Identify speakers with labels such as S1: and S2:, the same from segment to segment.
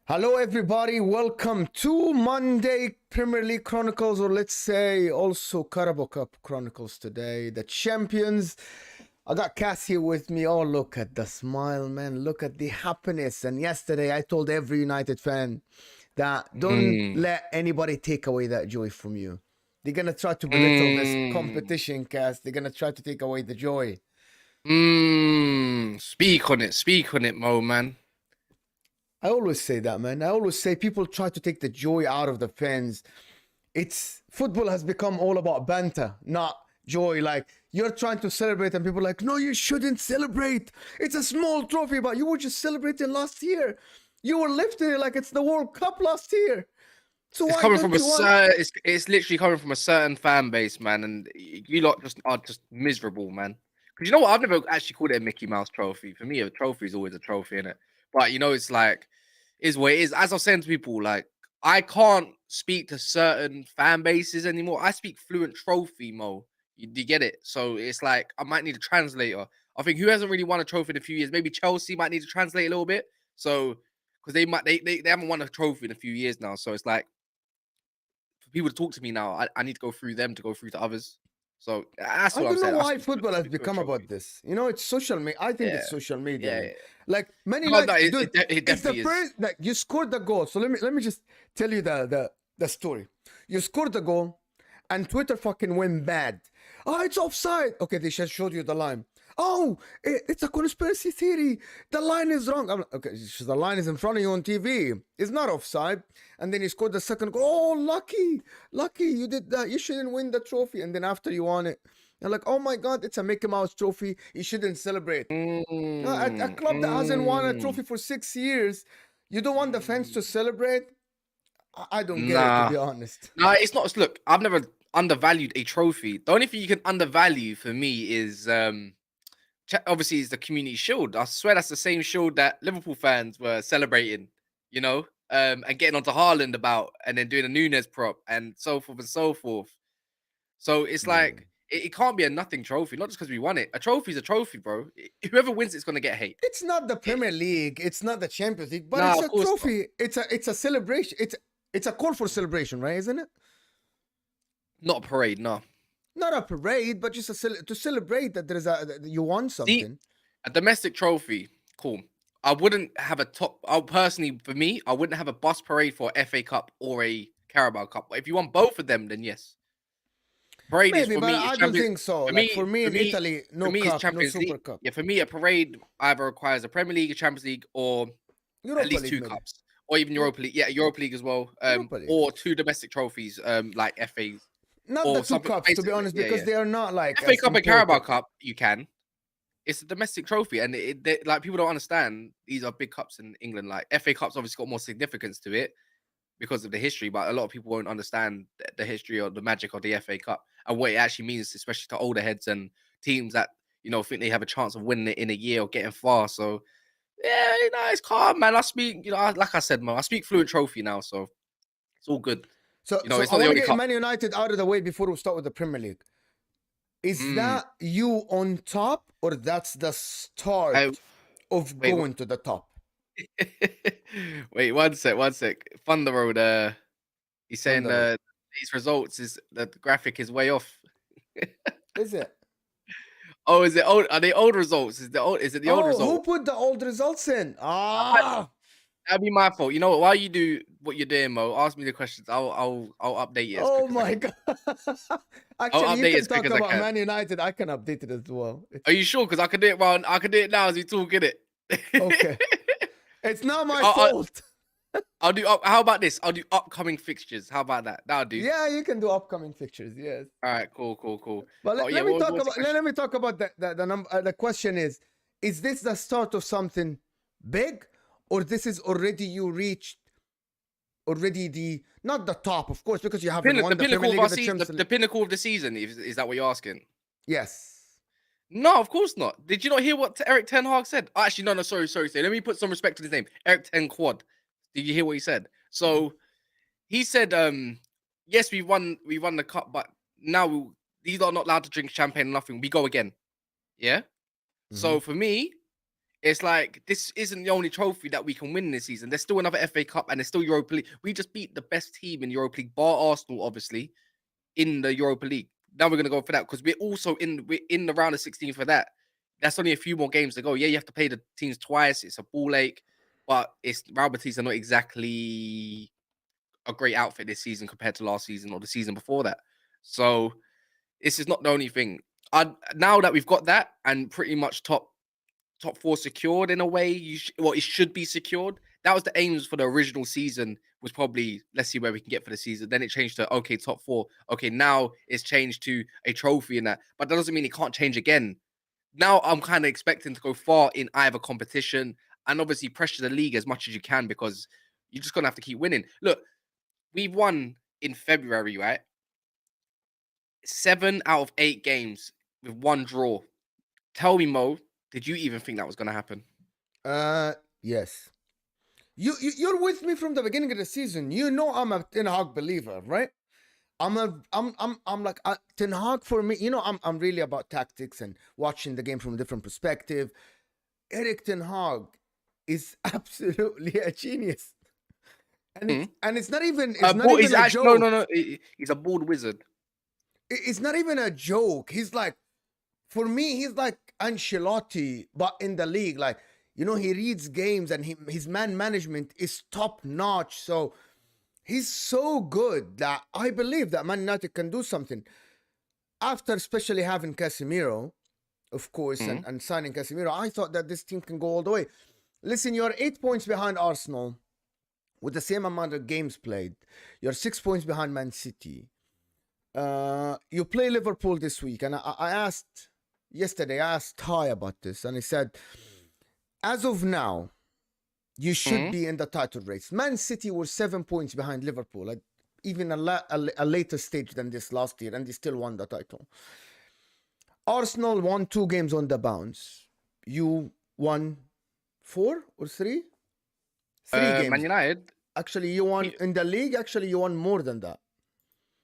S1: Hello everybody, welcome to Monday Premier League Chronicles, or let's say also Carabao Cup Chronicles today. The champions. I got Cass here with me. Oh, look at the smile, man. Look at the happiness. And yesterday I told every United fan that don't let anybody take away that joy from you. They're going to try to belittle this competition, Cass. They're going to try to take away the joy.
S2: Speak on it, Mo, man.
S1: I always say that, man. I always say people try to take the joy out of the fans. Football has become all about banter, not joy. Like, you're trying to celebrate and people are like, no, you shouldn't celebrate. It's a small trophy, but you were just celebrating last year. You were lifting it like it's the World Cup last year. So
S2: it's coming from it's literally coming from a certain fan base, man, and you lot are just miserable, man. Because you know what? I've never actually called it a Mickey Mouse trophy. For me, a trophy is always a trophy, innit? But you know, it's like, is what it is. As I was saying to people, like, I can't speak to certain fan bases anymore. I speak fluent trophy, Mo. You get it? So it's like, I might need a translator. I think who hasn't really won a trophy in a few years? Maybe Chelsea might need to translate a little bit. So, because they haven't won a trophy in a few years now. So it's like, for people to talk to me now, I need to go through them to go through to others. So that's what I'm saying.
S1: I don't know why football has become about this. You know, it's social media. I think it's social media.
S2: Yeah.
S1: Like many, it's the first. Like, you scored the goal. So let me just tell you the story. You scored the goal, and Twitter fucking went bad. Oh, it's offside. Okay, they just showed you the line. Oh, it's a conspiracy theory. The line is wrong. I'm like, okay, the line is in front of you on TV. It's not offside. And then you scored the second goal. Oh, lucky, you did that. You shouldn't win the trophy. And then after you won it, you're like, oh my God, it's a Mickey Mouse trophy. You shouldn't celebrate. A club that hasn't won a trophy for 6 years, you don't want the fans to celebrate? I don't get it, to be honest.
S2: No, it's not. Look, I've never undervalued a trophy. The only thing you can undervalue for me is obviously is the Community Shield. I swear that's the same shield that Liverpool fans were celebrating, you know, and getting onto Haaland about, and then doing a Nunes prop and so forth and so forth. So it's like, it can't be a nothing trophy, not just because we won it. A trophy is a trophy, bro. Whoever wins it's going to get hate.
S1: It's not the Premier League. It's not the Champions League, but it's a trophy. It's a celebration. It's a call for celebration, right? Isn't it?
S2: Not a parade, no.
S1: Not a parade, but just to celebrate that you won something.
S2: See, a domestic trophy, cool. I wouldn't have personally, for me, I wouldn't have a bus parade for FA Cup or a Carabao Cup. If you want both of them, then yes. Parade
S1: Maybe,
S2: is for
S1: but
S2: me.
S1: I don't think so. For me in Italy, no cup, no Super Cup.
S2: Yeah, for me, a parade either requires a Premier League, a Champions League, or at least two cups, or even Europa League. Yeah, Europa League as well. Or two domestic trophies, like FAs.
S1: Not the two cups, to be honest, because they are not like
S2: FA Cup and Carabao Cup. You can. It's a domestic trophy, and like, people don't understand these are big cups in England. Like, FA Cup's obviously got more significance to it because of the history, but a lot of people won't understand the history or the magic of the FA Cup and what it actually means, especially to older heads and teams that, you know, think they have a chance of winning it in a year or getting far. So yeah, you know, it's calm, man. I speak, you know, like I said, man, I speak fluent trophy now, so it's all good.
S1: So,
S2: you know,
S1: it's not I want to get Man United out of the way before we start with the Premier League. Is that you on top, or that's the start of going to the top?
S2: Wait, one sec. Thunder Road, he's saying these results is the graphic is way off.
S1: Is it?
S2: Oh, is it old? Are they old results? Is it the old results?
S1: Who put the old results in?
S2: That'd be my fault. You know what? While you do what you're doing, Mo, ask me the questions. I'll update you.
S1: Oh my God! Actually, you can talk about Man United. I can update it as well.
S2: Are you sure? Because I can do it. Well, I can do it now as we talk, innit?
S1: Okay. It's not my fault.
S2: I'll do. How about this? I'll do upcoming fixtures. How about that? That'll do.
S1: Yeah, you can do upcoming fixtures. Yes.
S2: All right. Cool.
S1: But let me talk about the number. The question is this the start of something big, or this is already you reached already not the top, of course, because you haven't won the Premier League and the Champions League.
S2: The pinnacle of the season. Is that what you're asking?
S1: Yes.
S2: No, of course not. Did you not hear what Eric Ten Hag said? Actually, no. Sorry. Let me put some respect to his name. Eric Ten Quad. Did you hear what he said? So he said, yes, we won the cup, but now these are not allowed to drink champagne and nothing. We go again. Yeah. So for me, it's like this isn't the only trophy that we can win this season. There's still another FA Cup and there's still Europa League. We just beat the best team in Europa League, bar Arsenal, obviously, in the Europa League. Now we're gonna go for that because we're also in the round of 16 for that. That's only a few more games to go. Yeah, you have to play the teams twice. It's a ball ache, but it's Real Betis are not exactly a great outfit this season compared to last season or the season before that. So this is not the only thing. Now that we've got that and pretty much top four secured in a way, it should be secured. That was the aims for the original season. Was probably let's see where we can get for the season. Then it changed to okay, top four. Okay, now it's changed to a trophy and that, but that doesn't mean it can't change again. Now I'm kind of expecting to go far in either competition and obviously pressure the league as much as you can because you're just gonna have to keep winning. Look, we've won in February, right? 7 out of 8 games with 1 draw. Tell me, Mo, did you even think that was going to happen?
S1: Yes. You're with me from the beginning of the season. You know I'm a Ten Hag believer, right? I'm like Ten Hag for me. You know I'm really about tactics and watching the game from a different perspective. Eric Ten Hag is absolutely a genius, and it's not even a joke.
S2: No. He's a bored wizard.
S1: It's not even a joke. He's like, for me, he's like Ancelotti, but in the league. Like, you know, he reads games and his man management is top notch. So he's so good that I believe that Man United can do something. After especially having Casemiro, of course, and signing Casemiro, I thought that this team can go all the way. Listen, you're 8 points behind Arsenal with the same amount of games played. You're 6 points behind Man City. You play Liverpool this week, and I asked Ty about this, and he said, as of now, you should be in the title race. Man City were 7 points behind Liverpool at even a later stage than this last year, and they still won the title. Arsenal won 2 games on the bounce. You won 4 or 3? 3 games.
S2: Man United.
S1: Actually, you won in the league. Actually, you won more than that.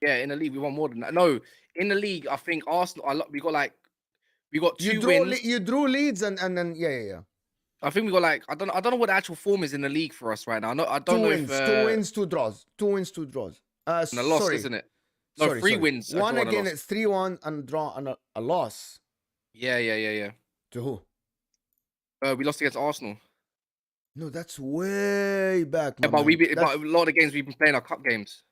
S2: Yeah, in the league we won more than that. No, in the league I think Arsenal. We got 2 wins.
S1: You drew leads and then yeah.
S2: I think we got like I don't know what the actual form is in the league for us right now. I don't know if
S1: 2 wins, 2 draws. 2 wins, 2 draws.
S2: And a loss, isn't it? No, sorry, 3 wins.
S1: One again, it's 3-1 and draw and a loss.
S2: Yeah.
S1: To who?
S2: We lost against Arsenal.
S1: No, that's way back.
S2: Yeah, but but a lot of the games we've been playing are cup games.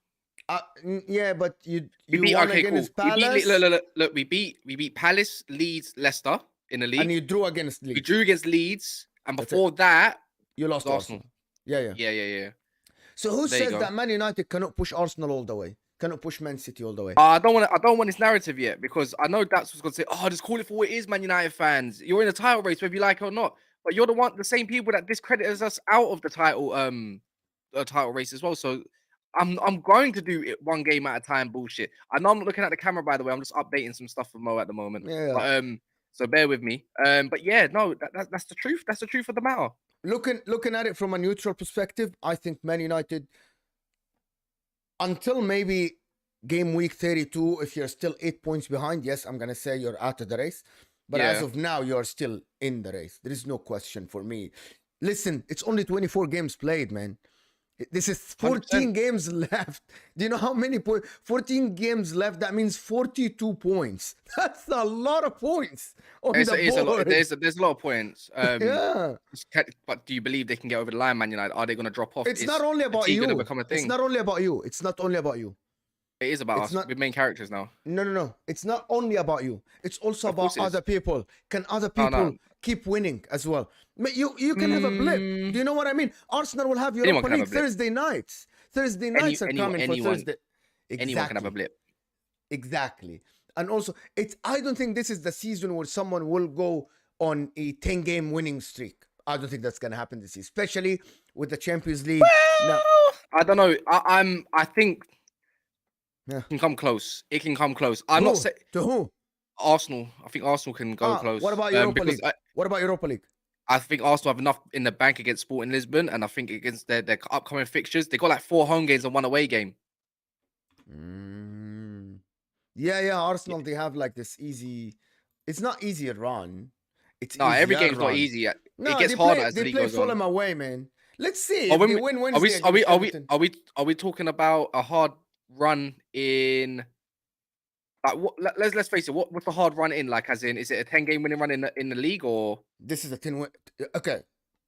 S1: Yeah, but you
S2: beat,
S1: won
S2: okay,
S1: against
S2: cool.
S1: Palace.
S2: Look, we beat Palace, Leeds, Leicester in the league.
S1: And you drew against Leeds.
S2: We drew against Leeds, and before that,
S1: you lost Arsenal. Yeah. So who says that Man United cannot push Arsenal all the way? Cannot push Man City all the way?
S2: I don't want this narrative yet because I know Daps was going to say, "Oh, just call it for what it is, Man United fans. You're in a title race, whether you like it or not." But you're the same people that discredit us out of the title race as well. So I'm going to do it 1 game at a time bullshit. I know I'm not looking at the camera, by the way. I'm just updating some stuff for Mo at the moment.
S1: Yeah.
S2: But, so bear with me. But yeah, no, that's the truth. That's the truth of the matter.
S1: Looking at it from a neutral perspective, I think Man United, until maybe game week 32, if you're still 8 points behind, yes, I'm gonna say you're out of the race. But as of now, you're still in the race. There is no question for me. Listen, it's only 24 games played, man. This is 14 games left. Do you know how many points? 14 games left. That means 42 points. That's a lot of points on the board.
S2: There's a lot of points.
S1: Yeah.
S2: But do you believe they can get over the line, Man United? Are they going to drop off?
S1: It's not only about you. It's not only about you. It's not only about you.
S2: It is about us. We're main characters now.
S1: No. It's not only about you. It's also about other people. Can other people keep winning as well? You can have a blip. Do you know what I mean? Arsenal will have Europa League Thursday nights. Thursday nights are coming for Thursday. Exactly.
S2: Anyone can have a blip.
S1: Exactly. And also, I don't think this is the season where someone will go on a 10-game winning streak. I don't think that's going to happen this year, especially with the Champions League.
S2: Well, I don't know. I think
S1: Yeah.
S2: it can come close. It can come close. I'm not saying
S1: to who.
S2: Arsenal. I think Arsenal can go close.
S1: What about Europa
S2: because
S1: League? What about Europa League?
S2: I think Arsenal have enough in the bank against Sporting Lisbon, and I think against their upcoming fixtures, they got like 4 home games and 1 away game.
S1: Yeah. Arsenal, they have like this easy. It's not easier run. It's
S2: no, every
S1: easier
S2: game's
S1: run.
S2: not easy. It
S1: No,
S2: gets harder as the
S1: they
S2: league
S1: play
S2: goes
S1: Fulham
S2: on.
S1: away, man. Let's see if they win Wednesday.
S2: Are we talking about a hard run in? Like, let's face it. What's the hard run in? Like, as in, is it a 10-game winning run in the league, or
S1: this is a 10 win? Okay,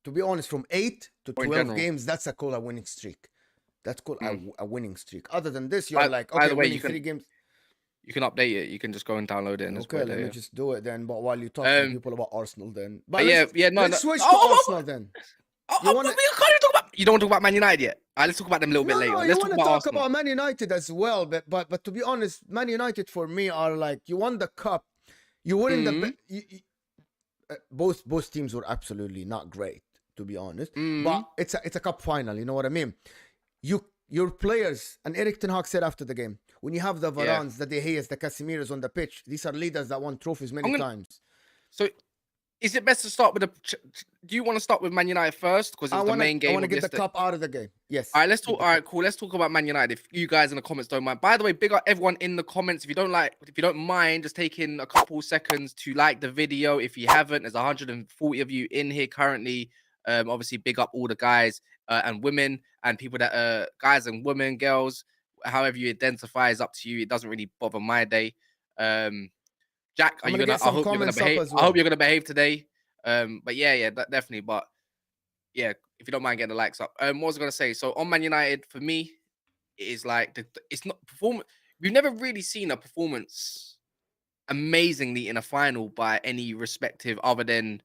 S1: to be honest, from 8 to 12 games, that's called a winning streak. That's called a winning streak. Other than this, you're like, okay, winning 3 games.
S2: You can update it. You can just go and download it. And
S1: okay, let me just do it then. But while you talk to people about Arsenal, then.
S2: But
S1: let's switch to Arsenal then.
S2: You don't want to talk about Man United yet. Let's talk about them a little bit later.
S1: No,
S2: let's
S1: talk about Man United as well. But to be honest, Man United for me are like, you won the cup, you won the both teams were absolutely not great, to be honest. But it's a cup final. You know what I mean? Your players, and Erik ten Hag said after the game, when you have the Varans, the De Geas, the Casemiros on the pitch, these are leaders that won trophies many times.
S2: So, is it best to start with do you want to start with Man United first? Because it's the main game.
S1: I want to get the cup out of the game. Yes.
S2: All right, let's talk. All right, cool. Let's talk about Man United. If you guys in the comments don't mind. By the way, big up everyone in the comments. If you don't mind, just taking a couple seconds to like the video. If you haven't, there's 140 of you in here currently. Obviously, big up all the guys and women and people that guys and women, girls, however you identify is up to you. It doesn't really bother my day. Jack, I hope you're gonna behave. Well. I hope you're gonna behave today. But yeah, definitely. But yeah, if you don't mind getting the likes up. What was I gonna say? So on Man United, for me, it is like it's not performance. We've never really seen a performance amazingly in a final by any respective other than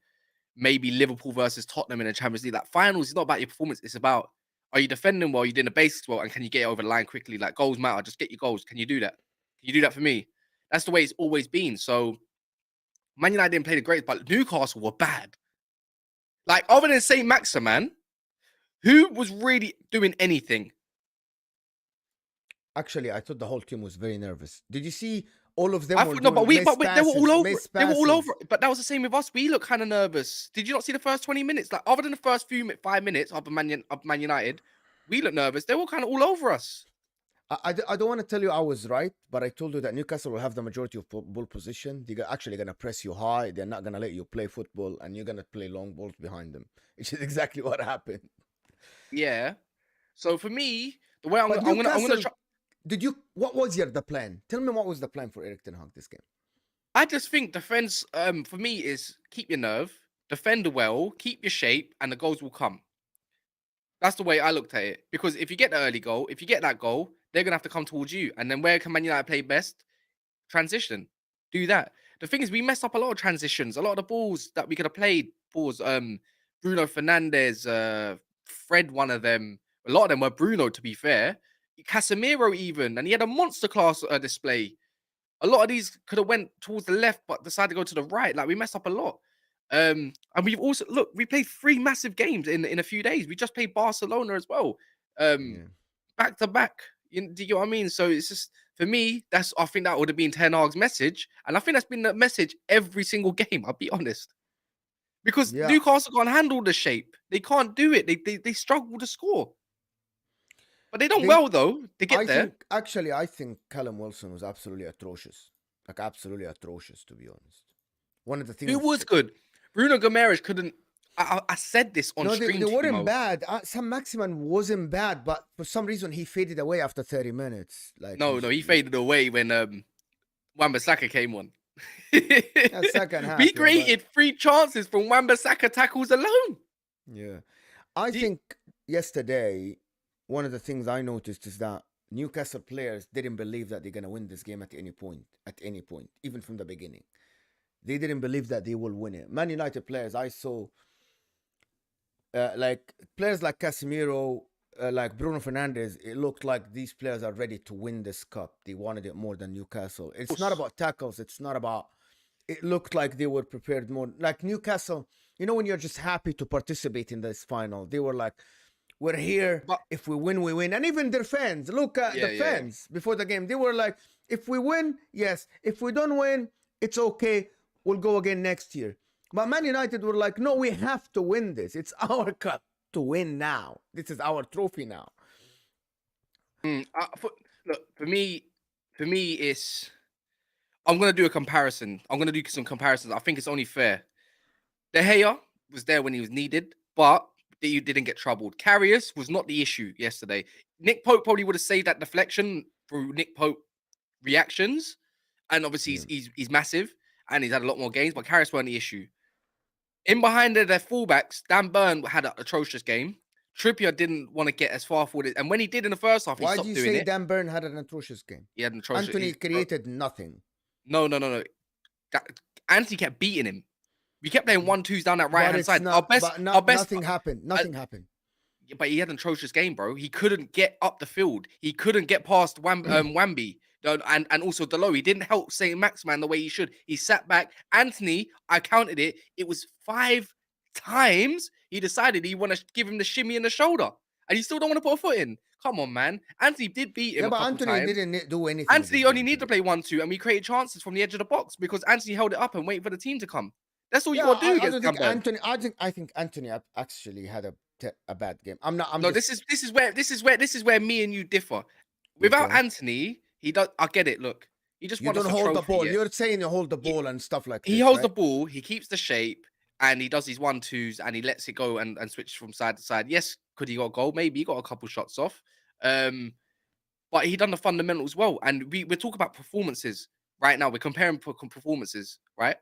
S2: maybe Liverpool versus Tottenham in the Champions League. Like finals is not about your performance. It's about, are you defending well? Are you doing the basics well? And can you get it over the line quickly? Like goals matter. Just get your goals. Can you do that? Can you do that for me? That's the way it's always been. So Man United didn't play the great, but Newcastle were bad. Like other than St. Maximan, who was really doing anything?
S1: Actually, I thought the whole team was very nervous. Did you see all of them?
S2: But they were all over. They were all over. But that was the same with us. We looked kind of nervous. Did you not see the first 20 minutes? Like other than the first 5 minutes of Man United, we looked nervous. They were kind of all over us.
S1: I don't want to tell you I was right, but I told you that Newcastle will have the majority of ball position. They're actually going to press you high. They're not going to let you play football, and you're going to play long balls behind them, which is exactly what happened.
S2: Yeah. So for me, the way I'm going to try.
S1: What was the plan? Tell me what was the plan for Erik ten Hag this game?
S2: I just think defense, for me, is keep your nerve, defend well, keep your shape, and the goals will come. That's the way I looked at it. Because if you get the early goal, if you get that goal, they're going to have to come towards you. And then where can Man United play best? Transition. Do that. The thing is, we messed up a lot of transitions. A lot of the balls that we could have played, Bruno Fernandes, Fred, one of them. A lot of them were Bruno, to be fair. Casemiro even. And he had a monster class display. A lot of these could have went towards the left, but decided to go to the right. Like, we messed up a lot. And we've also, we played 3 massive games in a few days. We just played Barcelona as well. Back to back. Do you get what I mean? So it's just, for me, I think that would have been Ten Hag's message. And I think that's been the message every single game, I'll be honest. Because Newcastle can't handle the shape. They can't do it. They struggle to score. But they done well, though. They get there.
S1: I think Callum Wilson was absolutely atrocious. Like, absolutely atrocious, to be honest. One of the things...
S2: It was good. Bruno Guimaraes couldn't... I said this on stream.
S1: They weren't bad. St. Maximan wasn't bad, but for some reason he faded away after 30 minutes. Like
S2: he faded away when Wan-Bissaka came on.
S1: Second half,
S2: we created 3 chances from Wan-Bissaka tackles alone.
S1: Yeah. I think yesterday, one of the things I noticed is that Newcastle players didn't believe that they're going to win this game at any point, even from the beginning. They didn't believe that they will win it. Man United players, I saw... players like Casemiro, like Bruno Fernandes, it looked like these players are ready to win this cup. They wanted it more than Newcastle. It's not about tackles. It's not about... It looked like they were prepared more. Like Newcastle, when you're just happy to participate in this final, they were like, We're here.
S2: But
S1: If we win, we win. And even their fans, look at the fans before the game. They were like, if we win, yes. If we don't win, it's okay. We'll go again next year. But Man United were like, no, we have to win this. It's our cup to win now. This is our trophy now.
S2: Look, for me, it's. I'm gonna do a comparison. I'm gonna do some comparisons. I think it's only fair. De Gea was there when he was needed, but you didn't get troubled. Karius was not the issue yesterday. Nick Pope probably would have saved that deflection through Nick Pope reactions, and obviously he's massive and he's had a lot more games. But Karius weren't the issue. In behind their fullbacks, Dan Burn had an atrocious game. Trippier didn't want to get as far forward, and when he did in the first half, he stopped doing it. Why do you say
S1: Dan Burn had an atrocious game?
S2: He had an atrocious.
S1: Anthony created nothing.
S2: No. Anthony kept beating him. We kept playing 1-2s down that right-hand side. Nothing
S1: happened. Nothing happened.
S2: But he had an atrocious game, bro. He couldn't get up the field. He couldn't get past Wambi. And also Delo. He didn't help St. Maximan the way he should. He sat back. Anthony, I counted it. It was 5 times he decided he want to give him the shimmy in the shoulder. And he still don't want to put a foot in. Come on, man. Anthony did beat him.
S1: Yeah, but Anthony didn't do anything.
S2: Anthony only needed to play 1-2, and we created chances from the edge of the box because Anthony held it up and waited for the team to come. That's all you got to do against Anthony.
S1: I think Anthony actually had a bad game.
S2: This is where me and you differ. Without Anthony, he does. I get it. Look, he just wants to hold
S1: the ball. You're saying you hold the ball and stuff like that.
S2: He holds the ball. He keeps the shape, and he does his 1-2s, and he lets it go and switch from side to side. Yes, could he got a goal? Maybe he got a couple shots off. But he done the fundamentals well. And we're talking about performances right now. We're comparing performances, right?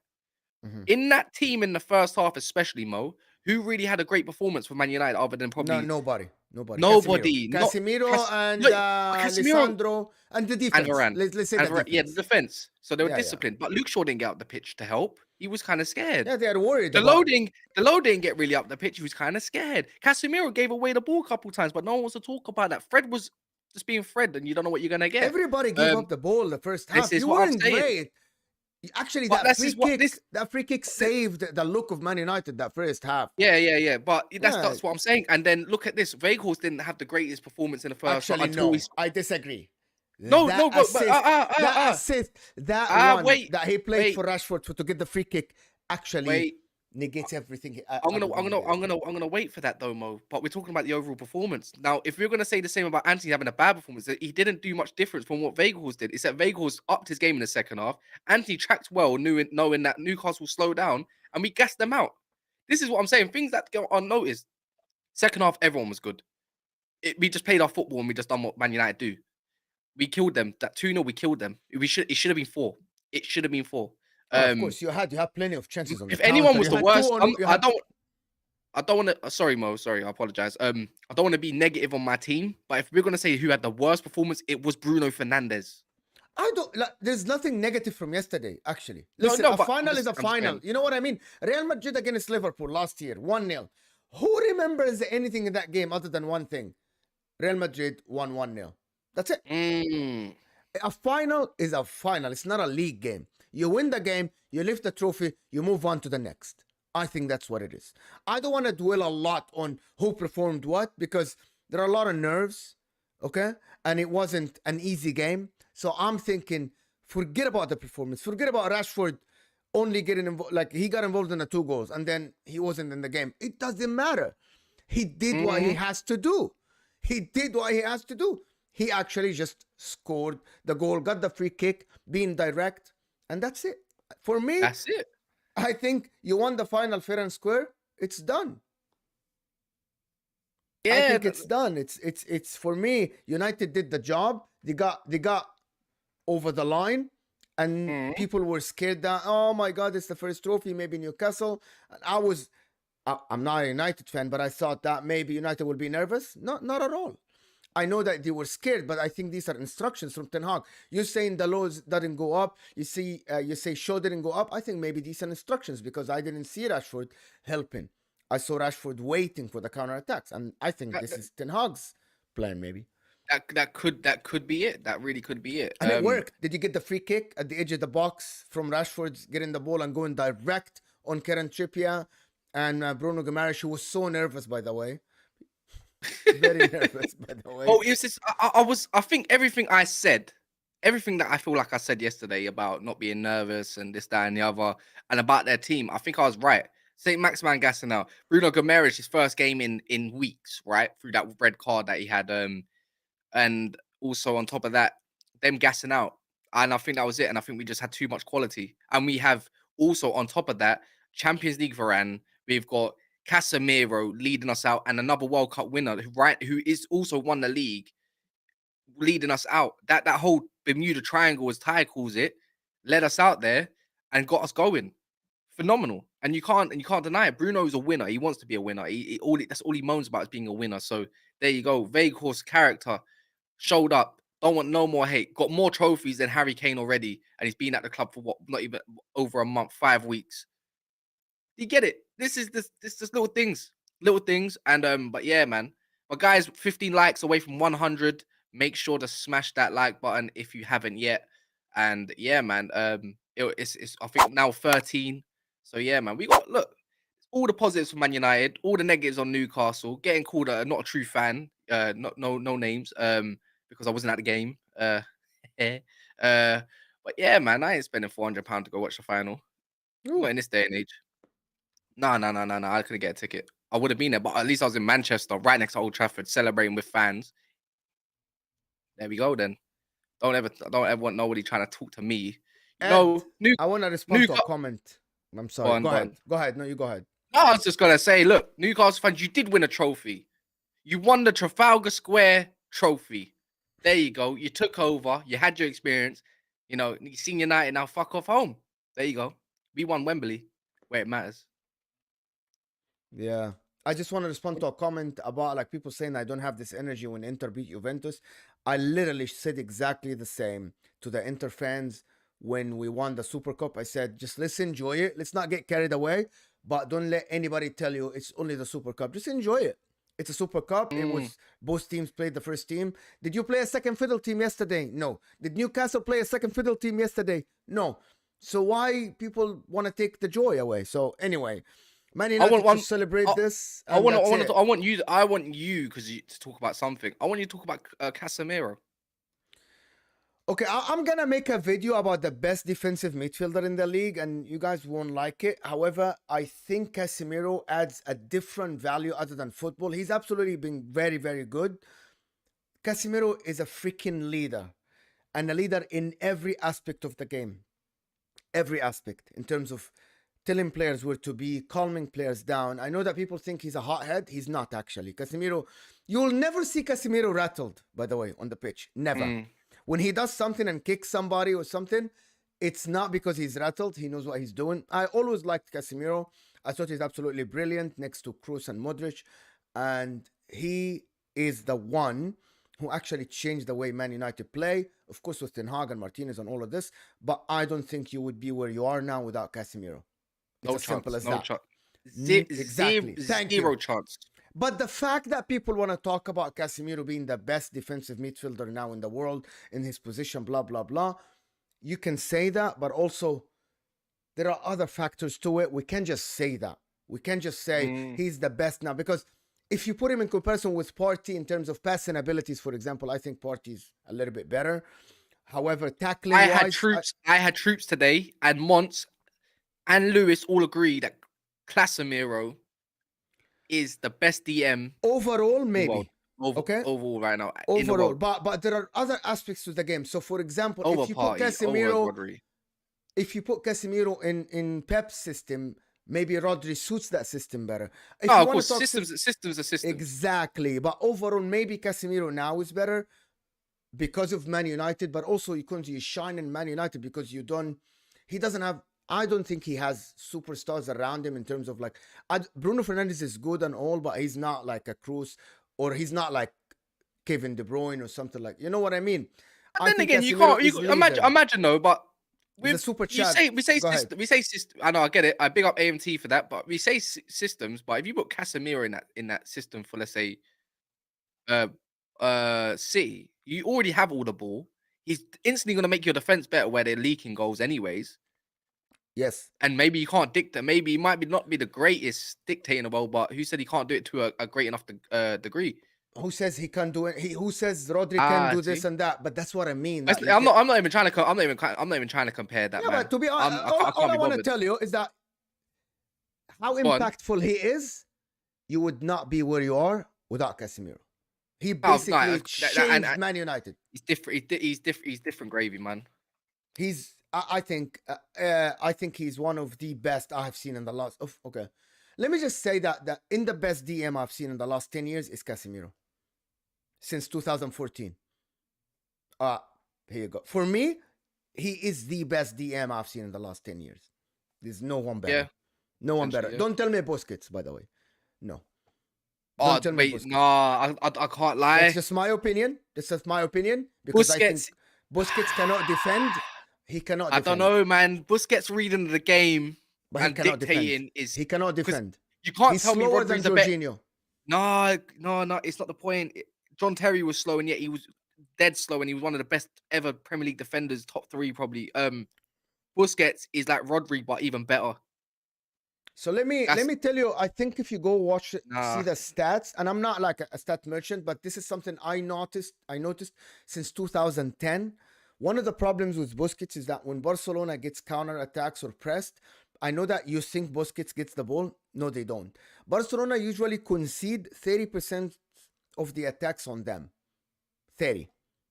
S2: Mm-hmm. In that team in the first half, especially Mo, who really had a great performance for Man United other than probably
S1: nobody.
S2: Casemiro
S1: and Alessandro and the defense.
S2: And Varane.
S1: Let's say the defense.
S2: Yeah, the defense. So they were disciplined. But Luke Shaw didn't get up the pitch to help. He was kind of scared.
S1: Yeah, they are worried.
S2: The loading didn't get really up the pitch. He was kind of scared. Casemiro gave away the ball a couple times, but no one wants to talk about that. Fred was just being Fred, and you don't know what you're gonna get.
S1: Everybody gave up the ball the first half. You weren't great. Actually, that free kick saved the look of Man United that first half.
S2: Yeah. But that's what I'm saying. And then look at this. Weghorst didn't have the greatest performance in the first half.
S1: No, I disagree.
S2: That
S1: he played for Rashford to get the free kick actually negates everything.
S2: I'm gonna wait for that though, Mo. But we're talking about the overall performance. Now, if we're gonna say the same about Anthony having a bad performance, he didn't do much difference from what Weghorst did. It's that Weghorst upped his game in the second half. Anthony tracked well, knowing that Newcastle slowed down, and we gassed them out. This is what I'm saying. Things that go unnoticed. Second half, everyone was good. We just played our football and we just done what Man United do. We killed them. That 2-0, we killed them. It should have been 4. It should have been 4.
S1: Of course, you had plenty of chances on.
S2: If anyone was the worst, I don't want to. Sorry, Mo. Sorry, I apologize. I don't want to be negative on my team, but if we're gonna say who had the worst performance, it was Bruno Fernandes.
S1: There's nothing negative from yesterday. Actually, listen, a final is a final. You know what I mean? Real Madrid against Liverpool last year, 1-0. Who remembers anything in that game other than one thing? Real Madrid won 1-0. That's it. A final is a final. It's not a league game. You win the game, you lift the trophy, you move on to the next. I think that's what it is. I don't want to dwell a lot on who performed what because there are a lot of nerves, okay? And it wasn't an easy game. So I'm thinking, forget about the performance. Forget about Rashford only getting involved. Like, he got involved in the 2 goals and then he wasn't in the game. It doesn't matter. He did what he has to do. He actually just scored the goal, got the free kick, being direct, and that's it. For me,
S2: that's it.
S1: I think you won the final fair and square. It's done. Yeah, I think it's done. It's for me. United did the job. They got over the line, and people were scared that, oh my God, it's the first trophy. Maybe Newcastle. And I'm not a United fan, but I thought that maybe United would be nervous. Not at all. I know that they were scared, but I think these are instructions from Ten Hag. You're saying the lows didn't go up. You say Shaw didn't go up. I think maybe these are instructions because I didn't see Rashford helping. I saw Rashford waiting for the counterattacks, and I think this is Ten Hag's plan. Maybe
S2: that could be it. That really could be it.
S1: And it worked. Did you get the free kick at the edge of the box from Rashford getting the ball and going direct on Kieran Trippier and Bruno Guimaraes, who was so nervous, by the way. Very nervous, by the way.
S2: Oh, it's just I think everything I said, everything that I feel like I said yesterday about not being nervous and this, that, and the other, and about their team, I think I was right. St. Maximan gassing out. Bruno Gomes, his first game in weeks, right? Through that red card that he had. And also on top of that, them gassing out. And I think that was it. And I think we just had too much quality. And we have also on top of that, Champions League Varane. We've got Casemiro leading us out, and another World Cup winner, who is also won the league, leading us out. That whole Bermuda Triangle, as Ty calls it, led us out there and got us going. Phenomenal. And you can't deny it. Bruno's a winner. He wants to be a winner. That's all he moans about is being a winner. So there you go. Vegas character showed up. Don't want no more hate. Got more trophies than Harry Kane already, and he's been at the club for what? Not even over a month, 5 weeks. You get it. This is little things. And but yeah, man. But guys, 15 likes away from 100. Make sure to smash that like button if you haven't yet. And yeah, man. It's I think now 13. So yeah, man. We got all the positives for Man United, all the negatives on Newcastle. Getting called not a true fan. No names. Because I wasn't at the game. But yeah, man. I ain't spending £400 to go watch the final. Not in this day and age. No. I couldn't get a ticket. I would have been there, but at least I was in Manchester, right next to Old Trafford, celebrating with fans. There we go. Then don't ever want nobody trying to talk to me.
S1: I want to respond to a comment. I'm sorry. Go ahead. No, you go ahead.
S2: No, I was just gonna say, look, Newcastle fans, you did win a trophy. You won the Trafalgar Square trophy. There you go. You took over. You had your experience. You seen United now. Fuck off home. There you go. We won Wembley, where it matters.
S1: Yeah. I just want to respond to a comment about like people saying I don't have this energy when Inter beat Juventus. I literally said exactly the same to the Inter fans when we won the Super Cup. I said, just let's enjoy it. Let's not get carried away, but don't let anybody tell you it's only the Super Cup. Just enjoy it. It's a Super Cup. It was both teams played the first team. Did you play a second fiddle team yesterday? No. Did Newcastle play a second fiddle team yesterday? No. So why people want to take the joy away? So anyway, Man United to celebrate this.
S2: I want you because to talk about something. I want you to talk about Casemiro.
S1: Okay, I'm gonna make a video about the best defensive midfielder in the league, and you guys won't like it. However, I think Casemiro adds a different value other than football. He's absolutely been very, very good. Casemiro is a freaking leader, and a leader in every aspect of the game. Every aspect, in terms of telling players where to be, calming players down. I know that people think he's a hothead. He's not actually. Casemiro, you'll never see Casemiro rattled, by the way, on the pitch. Never. When he does something and kicks somebody or something, it's not because he's rattled. He knows what he's doing. I always liked Casemiro. I thought he's absolutely brilliant next to Kroos and Modric. And he is the one who actually changed the way Man United play. Of course, with Ten Hag and Martinez and all of this. But I don't think you would be where you are now without Casemiro. It's as simple as that.
S2: Exactly. Zero chance.
S1: But the fact that people want to talk about Casemiro being the best defensive midfielder now in the world, in his position, blah, blah, blah, you can say that, but also there are other factors to it. We can't just say that. We can't just say he's the best now, because if you put him in comparison with Partey in terms of passing abilities, for example, I think Partey's a little bit better. However, tackling
S2: I had troops today, and Monts and Lewis all agree that Classemiro is the best DM
S1: overall, maybe.
S2: Overall right now.
S1: Overall, but there are other aspects to the game. So, for example, if you put Casemiro in Pep's system, maybe Rodri suits that system better.
S2: Of course, systems are systems.
S1: Exactly. But overall, maybe Casemiro now is better because of Man United, but also you shine in Man United because he doesn't have. I don't think he has superstars around him in terms of like Bruno Fernandes is good and all, but he's not like a Kroos, or he's not like Kevin De Bruyne or something like. You know what I mean?
S2: But then again, you can't imagine though. But
S1: with super chat,
S2: we say system. I know, I get it. I big up AMT for that. But we say systems. But if you put Casemiro in that system for, let's say, City, you already have all the ball. He's instantly going to make your defense better where they're leaking goals anyways.
S1: Yes.
S2: And maybe you can't dictate. Maybe he might not be the greatest dictator in the world, but who said he can't do it to a great enough degree?
S1: Who says he can't do it? Who says Rodri can do this and that? But that's what I mean. That,
S2: I'm not even trying to. I'm not even trying to compare that.
S1: Yeah,
S2: man.
S1: but to be honest, all I want to tell you is that how impactful he is, you would not be where you are without Casemiro. He basically changed Man United.
S2: He's different. He's different. He's different gravy, man.
S1: I think he's one of the best I have seen in the last. Okay, let me just say that in the best DM I've seen in the last 10 years is Casemiro. Since 2014. Here you go. For me, he is the best DM I've seen in the last 10 years. There's no one better. Yeah. No one better. Yeah. Don't tell me Busquets, by the way. No.
S2: Don't tell me Busquets. No, I can't lie.
S1: That's just my opinion. This is my opinion. Because I think Busquets cannot defend. He cannot defend.
S2: I don't know, man. Busquets reading the game
S1: but and dictating is... He cannot defend.
S2: You can't tell me Rodri's the best. No, it's not the point. John Terry was slow, and yet he was dead slow, and he was one of the best ever Premier League defenders, top 3 probably. Busquets is like Rodri, but even better.
S1: So let me tell you. I think if you go watch, see the stats, and I'm not like a stat merchant, but this is something I noticed since 2010. One of the problems with Busquets is that when Barcelona gets counter attacks or pressed, I know that you think Busquets gets the ball. No, they don't. Barcelona usually concede 30% of the attacks on them. 30.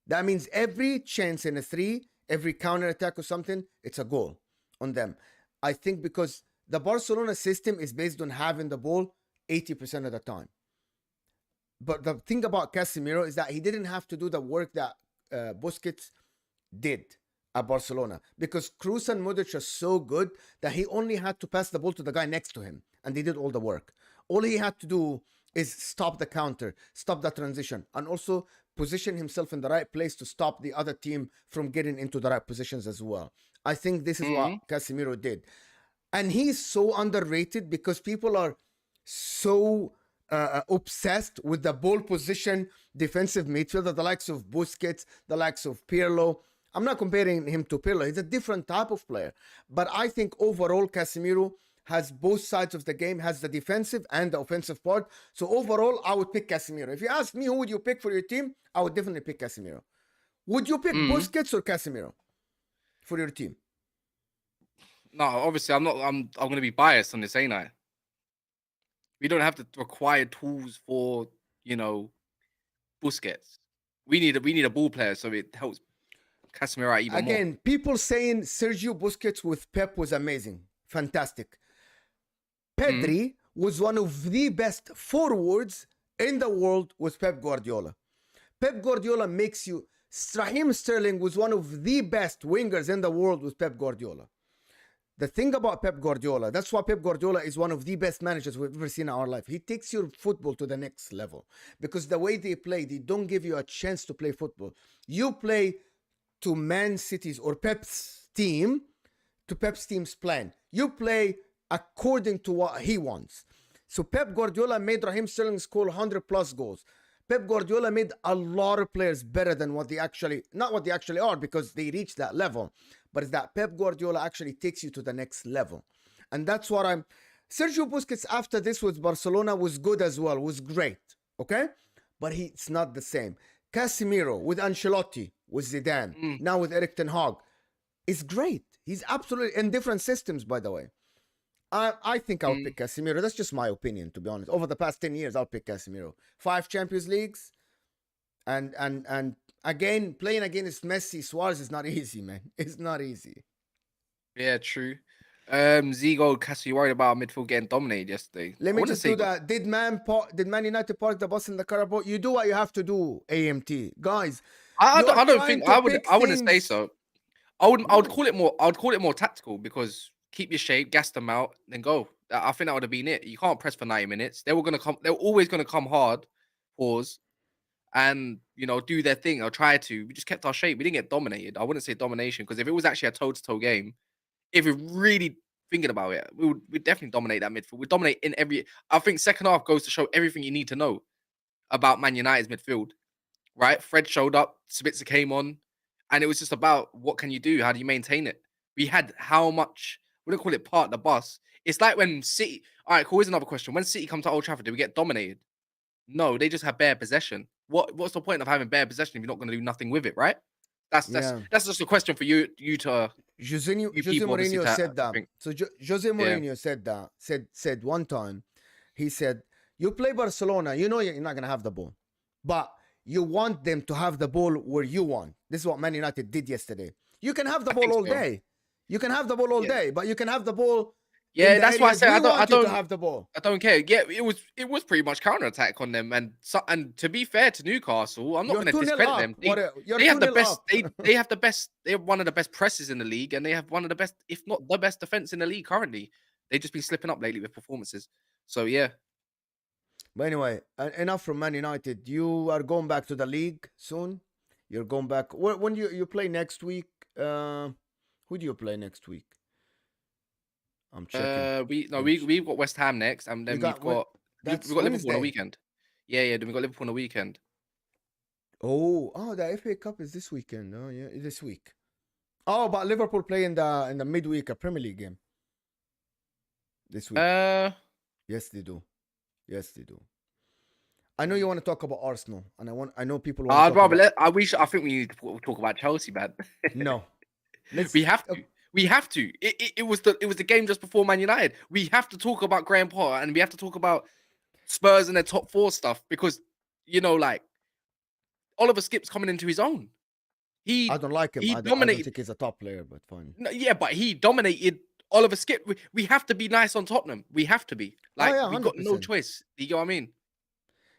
S1: That means every chance in a 3, every counter attack or something, it's a goal on them. I think because the Barcelona system is based on having the ball 80% of the time. But the thing about Casemiro is that he didn't have to do the work that Busquets did at Barcelona, because Kroos and Modric are so good that he only had to pass the ball to the guy next to him, and they did all the work. All he had to do is stop the counter, stop the transition, and also position himself in the right place to stop the other team from getting into the right positions as well. I think this is what Casemiro did. And he's so underrated because people are so obsessed with the ball position defensive midfielder, the likes of Busquets, the likes of Pirlo. I'm not comparing him to Pirlo. He's a different type of player. But I think overall, Casemiro has both sides of the game, has the defensive and the offensive part. So overall, I would pick Casemiro. If you ask me who would you pick for your team, I would definitely pick Casemiro. Would you pick Busquets or Casemiro for your team?
S2: No, obviously I'm not. I'm going to be biased on this, ain't I? We don't have to require tools for, Busquets. We need a ball player, so it helps Casemiro out even more.
S1: Again, people saying Sergio Busquets with Pep was amazing. Fantastic. Pedri was one of the best forwards in the world with Pep Guardiola. Pep Guardiola makes you... Raheem Sterling was one of the best wingers in the world with Pep Guardiola. The thing about Pep Guardiola, that's why Pep Guardiola is one of the best managers we've ever seen in our life. He takes your football to the next level. Because the way they play, they don't give you a chance to play football. You play to Man City's or Pep's team, to Pep's team's plan. You play according to what he wants. So Pep Guardiola made Raheem Sterling score 100 plus goals. Pep Guardiola made a lot of players better than what they actually, not what they actually are, because they reached that level, but it's that Pep Guardiola actually takes you to the next level. And that's what Sergio Busquets after this with Barcelona was good as well, was great, okay? But it's not the same. Casemiro with Ancelotti, with Zidane, now with Erik ten Hag, is great. He's absolutely in different systems, by the way. I think I'll pick Casemiro. That's just my opinion, to be honest. Over the past 10 years, I'll pick Casemiro. 5 Champions Leagues. And again, playing against Messi, Suarez is not easy, man. It's not easy.
S2: Yeah, true. Zigo, Cass, you worried about midfield getting dominated yesterday?
S1: Let me just do that. Did Man United park the bus in the Carabao? You do what you have to do, AMT. Guys,
S2: I wouldn't say so. I would call it more tactical, because keep your shape, gas them out, then go. I think that would have been it. You can't press for 90 minutes. They were always gonna come hard, pause, and do their thing or try to. We just kept our shape. We didn't get dominated. I wouldn't say domination, because if it was actually a toe-to-toe game, if we're really thinking about it, we'd definitely dominate that midfield. We'd dominate in every. I think second half goes to show everything you need to know about Man United's midfield. Right? Fred showed up, Sabitzer came on, and it was just about what can you do? How do you maintain it? We had how much, we don't call it part of the bus. It's like when City, all right, cool, here's another question. When City come to Old Trafford, do we get dominated? No, they just have bare possession. What's the point of having bare possession if you're not going to do nothing with it, right? That's just a question for you to
S1: Jose
S2: people obviously
S1: Mourinho
S2: to
S1: said that.
S2: think.
S1: So Jose Mourinho said one time, he said, you play Barcelona, you know you're not going to have the ball, but you want them to have the ball where you want. This is what Man United did yesterday. You can have the ball all day. You can have the ball all day, but you can have the ball.
S2: Yeah, that's why I say I don't
S1: have the ball.
S2: I don't care. Yeah, it was pretty much counter-attack on them, and to be fair to Newcastle, I'm not going to discredit them. They have the best. They have the best. They have one of the best presses in the league, and they have one of the best, if not the best, defense in the league currently. They've just been slipping up lately with performances. So yeah.
S1: But anyway, enough from Man United. You are going back to the league soon. You're going back. When you play next week? Who do you play next week? I'm checking.
S2: We've got West Ham next, and then we've got Liverpool on the weekend. Yeah. Then we got Liverpool on the weekend.
S1: Oh, the FA Cup is this weekend. Oh yeah, this week. Oh, but Liverpool play in the midweek a Premier League game this week. Yes, they do. I know you want to talk about Arsenal, and I know people want to
S2: I think we need to talk about Chelsea, man.
S1: No.
S2: We have to. We have to. It was the game just before Man United. We have to talk about Graham Potter, and we have to talk about Spurs and their top four stuff, because like Oliver Skipp's coming into his own. I
S1: don't like him. I don't think he's a top player, but fine.
S2: No, yeah, but he dominated Oliver Skipp. We have to be nice on Tottenham. We have to be. We've got no choice. Do you get what I mean?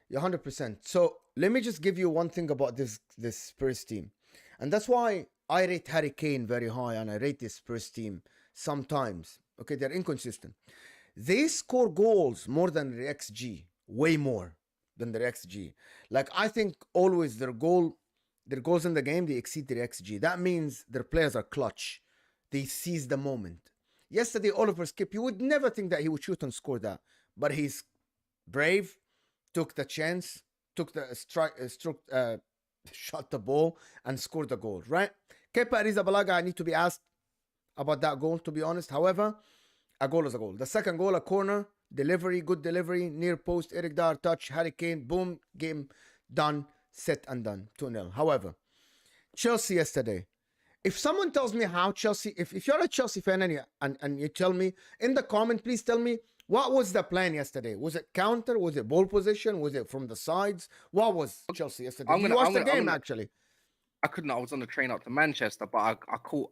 S1: Yeah, 100%. So let me just give you one thing about this Spurs team, and that's why I rate Harry Kane very high, and I rate this Spurs team sometimes. Okay, they're inconsistent. They score goals more than their XG, way more than their XG. Like, I think always their goals in the game, they exceed their XG. That means their players are clutch. They seize the moment. Yesterday, Oliver Skipp, you would never think that he would shoot and score that, but he's brave, took the chance, took the shot the ball and scored the goal, right? Kepa Arrizabalaga, I need to be asked about that goal, to be honest. However, a goal is a goal. The second goal, a corner, delivery, good delivery, near post, Eric Dyer touch, Harry Kane, boom, game done, set and done, 2-0. However, Chelsea yesterday, if someone tells me how Chelsea, if you're a Chelsea fan and you tell me, in the comment, please tell me, what was the plan yesterday? Was it counter? Was it ball position? Was it from the sides? What was Chelsea yesterday? You watched the game, actually.
S2: I couldn't. I was on the train up to Manchester, but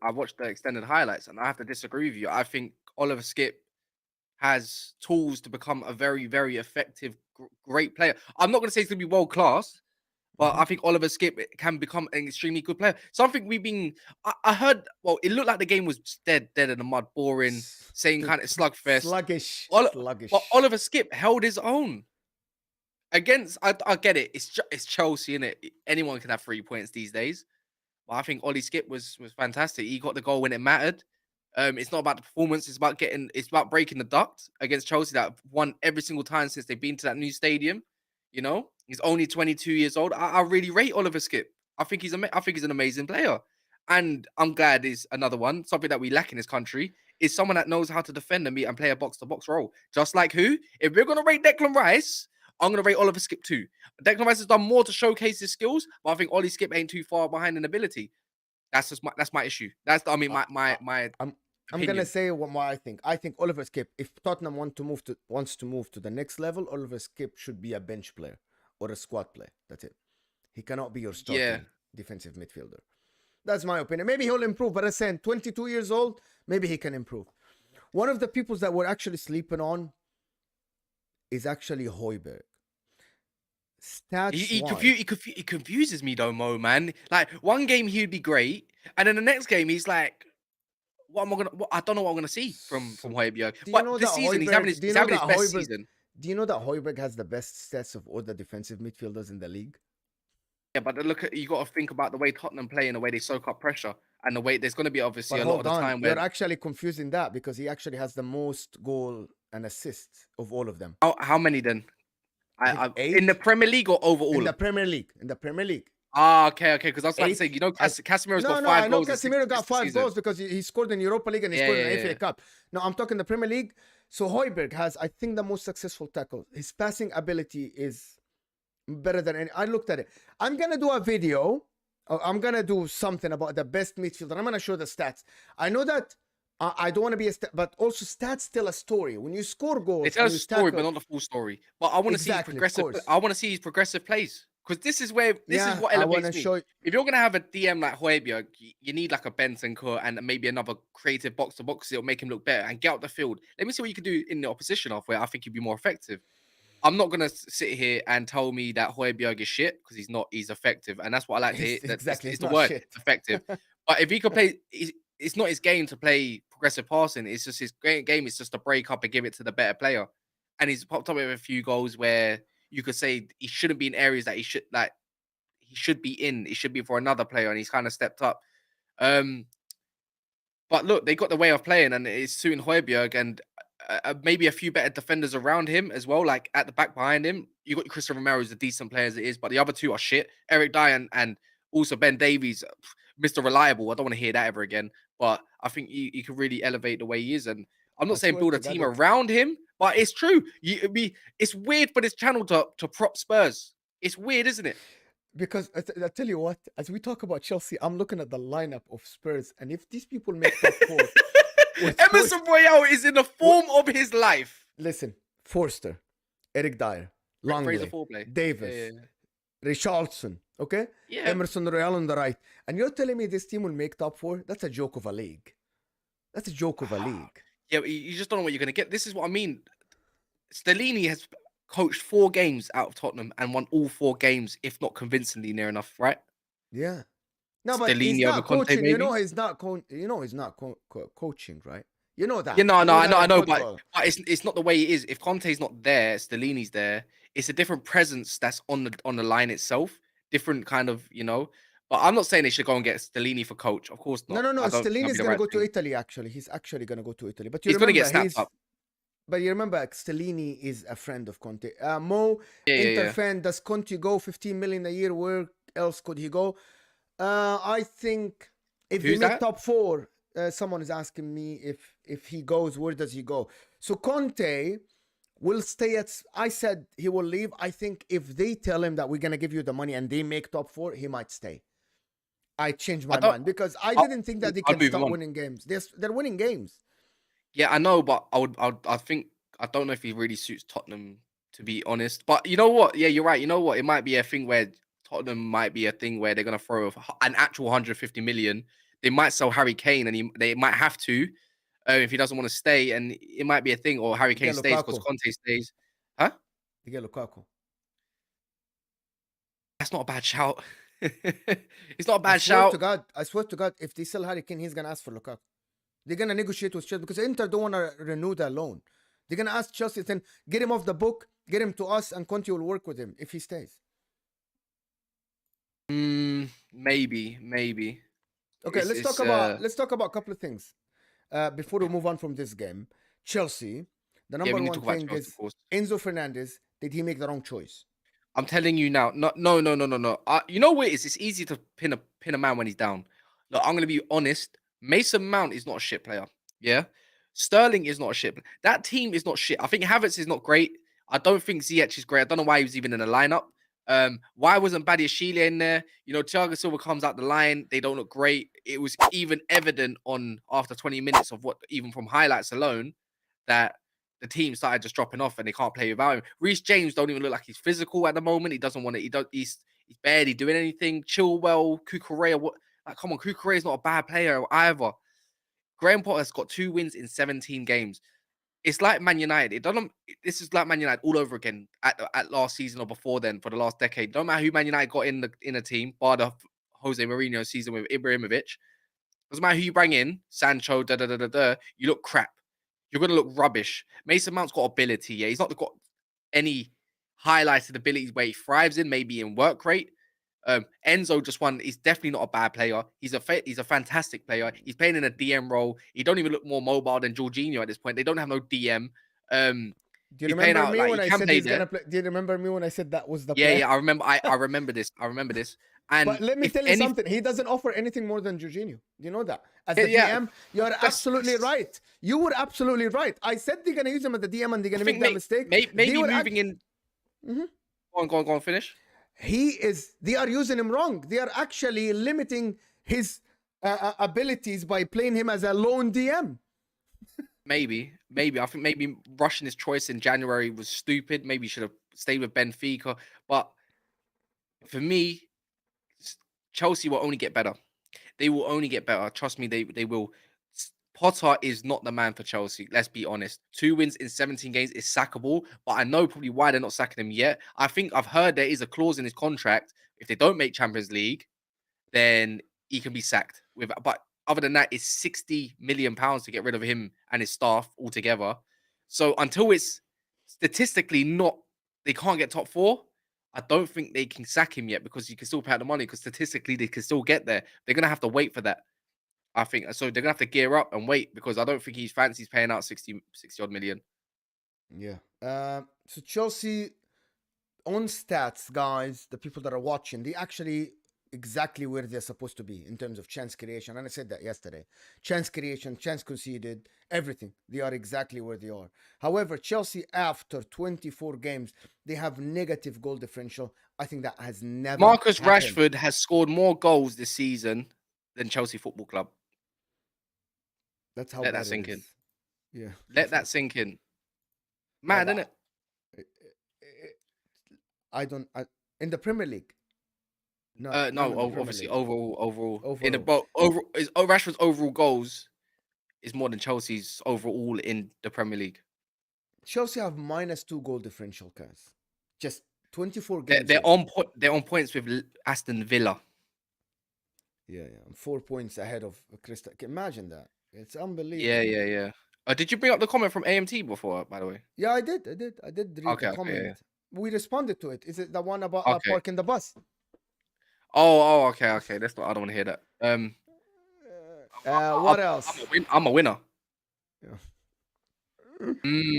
S2: I watched the extended highlights, and I have to disagree with you. I think Oliver Skipp has tools to become a very, very effective, great player. I'm not going to say he's going to be world class, but I think Oliver Skipp can become an extremely good player. Something we've been, I heard, well, it looked like the game was dead in the mud, boring, saying kind of slugfest.
S1: Sluggish.
S2: But Oliver Skipp held his own. Against, I get it. It's Chelsea, innit? Anyone can have 3 points these days. But I think Ollie Skipp was fantastic. He got the goal when it mattered. It's not about the performance. It's about breaking the duct against Chelsea that won every single time since they've been to that new stadium. He's only 22 years old. I really rate Oliver Skipp. I think he's an amazing player, and I'm glad he's another one. Something that we lack in this country is someone that knows how to defend and play a box-to-box role. Just like who? If we're gonna rate Declan Rice, I'm going to rate Oliver Skipp too. Declan Rice has done more to showcase his skills, but I think Ollie Skipp ain't too far behind in ability. That's my issue. That's my
S1: I'm going to say what I think. I think Oliver Skipp, if Tottenham wants to move to the next level, Oliver Skipp should be a bench player or a squad player. That's it. He cannot be your starting defensive midfielder. That's my opinion. Maybe he'll improve, but as I said, 22 years old, maybe he can improve. One of the people that we're actually sleeping on is actually Hojbjerg.
S2: He confuses me though, Mo, man. Like, one game he'd be great, and then the next game he's like, I don't know what I'm gonna see from Hojbjerg. But this season he's having his best season.
S1: Do you know that Hojbjerg has the best stats of all the defensive midfielders in the league?
S2: Yeah, but you got to think about the way Tottenham play and the way they soak up pressure, and the way there's going to be obviously a lot of the time where
S1: you're actually confusing that, because he actually has the most goal and assists of all of them.
S2: How many then? In the Premier League or overall?
S1: In the Premier League.
S2: Okay. Because I was about to say, Casemiro's got 5 goals.
S1: I know Casemiro got 5 goals because he scored in Europa League and he scored in the FA Cup. No, I'm talking the Premier League. So Hojbjerg has, I think, the most successful tackle. His passing ability is better than any. I looked at it. I'm gonna do a video. I'm gonna do something about the best midfielder. I'm gonna show the stats. I know that I don't want to be but also stats tell a story. When you score goals,
S2: They tell us
S1: and
S2: a
S1: you
S2: story,
S1: tackle,
S2: but not the full story. But I want to see his
S1: exactly, of
S2: progressive.
S1: course.
S2: I want to see his progressive plays because this is where this is what
S1: I want
S2: elevates
S1: to
S2: me.
S1: show.
S2: If you're gonna have a DM like Hojbjerg, you need like a Bentancur and maybe another creative box to box. It'll make him look better and get out the field. Let me see what you can do in the opposition half where I think you'd be more effective. I'm not gonna sit here and tell me that Hojbjerg is shit because he's not. He's effective, and that's what I like to hear. That
S1: Exactly,
S2: it's
S1: it's
S2: the
S1: not
S2: word
S1: shit.
S2: effective. But if he could play, it's not his game to play progressive passing. It's just his game. It's just to break up and give it to the better player. And he's popped up with a few goals where you could say he shouldn't be in areas that he should be in. He should be for another player, and he's kind of stepped up. But look, they got the way of playing, and it's suiting Hojbjerg and maybe a few better defenders around him as well, like at the back behind him. You got Christopher Romero, who's a decent player as it is, but the other two are shit. Eric Dyer and also Ben Davies, Mr. Reliable. I don't want to hear that ever again. But I think he can really elevate the way he is. And I'm not saying build a team around him, but it's true. It's weird for this channel to prop Spurs. It's weird, isn't it?
S1: Because I tell you what, as we talk about Chelsea, I'm looking at the lineup of Spurs, and if these people make top four,
S2: Emerson Royale is in the form of his life.
S1: Listen, Forster, Eric Dyer, Longley, Davis, Richarlison, okay?
S2: Yeah.
S1: Emerson Royale on the right. And you're telling me this team will make top four? That's a joke of a league. That's a joke of a league.
S2: Yeah, you just don't know what you're going to get. This is what I mean. Stellini has coached 4 games out of Tottenham and won all 4 games, if not convincingly near enough, right?
S1: Yeah. No, but he's not coaching. You know he's not coaching, right? You know that.
S2: Yeah, no, I know, but it's not the way it is. If Conte's not there, Stellini's there. It's a different presence that's on the line itself. Different kind of, But I'm not saying they should go and get Stellini for coach. Of course not.
S1: No. Stellini's going to go to Italy, actually. He's actually going to go to Italy. But
S2: he's going to get snapped up.
S1: But you remember, Stellini is a friend of Conte. Inter fan, does Conte go 15 million a year? Where else could he go? I think if they make top 4, someone is asking me if he goes, where does he go? So Conte will stay I said he will leave. I think if they tell him that we're going to give you the money and they make top 4, he might stay. I changed my mind because I didn't think that they can start winning games. They're winning games.
S2: Yeah, I know, but I think I don't know if he really suits Tottenham, to be honest. But you know what? Yeah, you're right. You know what? It might be a thing where Tottenham might be a thing where they're gonna throw an actual 150 million. They might sell Harry Kane, and they might have to if he doesn't want to stay, and it might be a thing. Or Harry Kane stays because Conte stays. Huh?
S1: You get Lukaku.
S2: That's not a bad shout. It's not a bad shout.
S1: I swear to God, if they sell Harry Kane, he's gonna ask for Lukaku. They're going to negotiate with Chelsea because Inter don't want to renew that loan. They're going to ask Chelsea to get him off the book, get him to us, and Conte will work with him if he stays.
S2: Maybe.
S1: Okay, let's talk about a couple of things before we move on from this game. Chelsea, the number one thing is Enzo Fernandez. Did he make the wrong choice?
S2: I'm telling you now. No. You know what it is? It's easy to pin a man when he's down. Look, I'm going to be honest. Mason Mount is not a shit player. Yeah. Sterling is not a shit player. That team is not shit. I think Havertz is not great. I don't think Ziyech is great. I don't know why he was even in the lineup. Why wasn't Badiashile in there? Thiago Silva comes out the line. They don't look great. It was even evident after 20 minutes of even from highlights alone, that the team started just dropping off and they can't play without him. Reece James don't even look like he's physical at the moment. He doesn't want to. He's barely doing anything. Chilwell, Cucurella, come on, Cucurella is not a bad player either. Graham Potter's got 2 wins in 17 games. It's like Man United. This is like Man United all over again at last season or before then for the last decade. Don't matter who Man United got in a team, bar the Jose Mourinho season with Ibrahimovic. Doesn't matter who you bring in, Sancho, you look crap. You're going to look rubbish. Mason Mount's got ability. Yeah, he's not got any highlighted abilities where he thrives in, maybe in work rate. Enzo just won. He's definitely not a bad player. He's a fantastic player. He's playing in a DM role. He don't even look more mobile than Jorginho at this point. They don't have no DM.
S1: Do you remember me when I said he's gonna play? Do you remember me when I said that was the plan?
S2: Yeah, I remember. I remember this. And
S1: but let me tell you something. He doesn't offer anything more than Jorginho. You know that. As the DM, you're absolutely right. You were absolutely right. I said they're gonna use him as the DM and they're gonna make that mistake.
S2: Maybe moving in. Go on, finish.
S1: They are using him wrong. They are actually limiting his abilities by playing him as a lone DM.
S2: Maybe. I think maybe rushing his choice in January was stupid. Maybe he should have stayed with Benfica. But for me, Chelsea will only get better. They will only get better. Trust me, they will. Potter is not the man for Chelsea. Let's be honest. 2 wins in 17 games is sackable, but I know probably why they're not sacking him yet. I think I've heard there is a clause in his contract. If they don't make Champions League, then he can be sacked. But other than that, it's £60 million to get rid of him and his staff altogether. So until it's statistically not, they can't get top 4. I don't think they can sack him yet because you can still pay out the money because statistically they can still get there. They're gonna have to wait for that. I think so. They're gonna have to gear up and wait because I don't think he fancies paying out 60 odd million.
S1: Yeah. So Chelsea on stats, guys, the people that are watching, they actually exactly where they're supposed to be in terms of chance creation. And I said that yesterday. Chance creation, chance conceded, everything. They are exactly where they are. However, Chelsea, after 24 games, they have negative goal differential. I think that has never
S2: Marcus
S1: happened.
S2: Rashford has scored more goals this season than Chelsea Football Club.
S1: That's how
S2: Let that sink in.
S1: Yeah.
S2: Let that sink in. Mad, isn't it?
S1: In the Premier League.
S2: No, obviously overall. In the Rashford's overall goals is more than Chelsea's overall in the Premier League.
S1: Chelsea have -2 goal differential, guys. Just 24 games.
S2: They're on points with Aston Villa.
S1: Yeah. 4 points ahead of Crystal. Imagine that. It's unbelievable.
S2: Yeah. Did you bring up the comment from AMT before, by the way?
S1: Yeah, I did read the comment. Yeah. We responded to it. Is it the one about parking the bus?
S2: Oh, okay. I don't want to hear that.
S1: What else?
S2: I'm a winner.
S1: Yeah.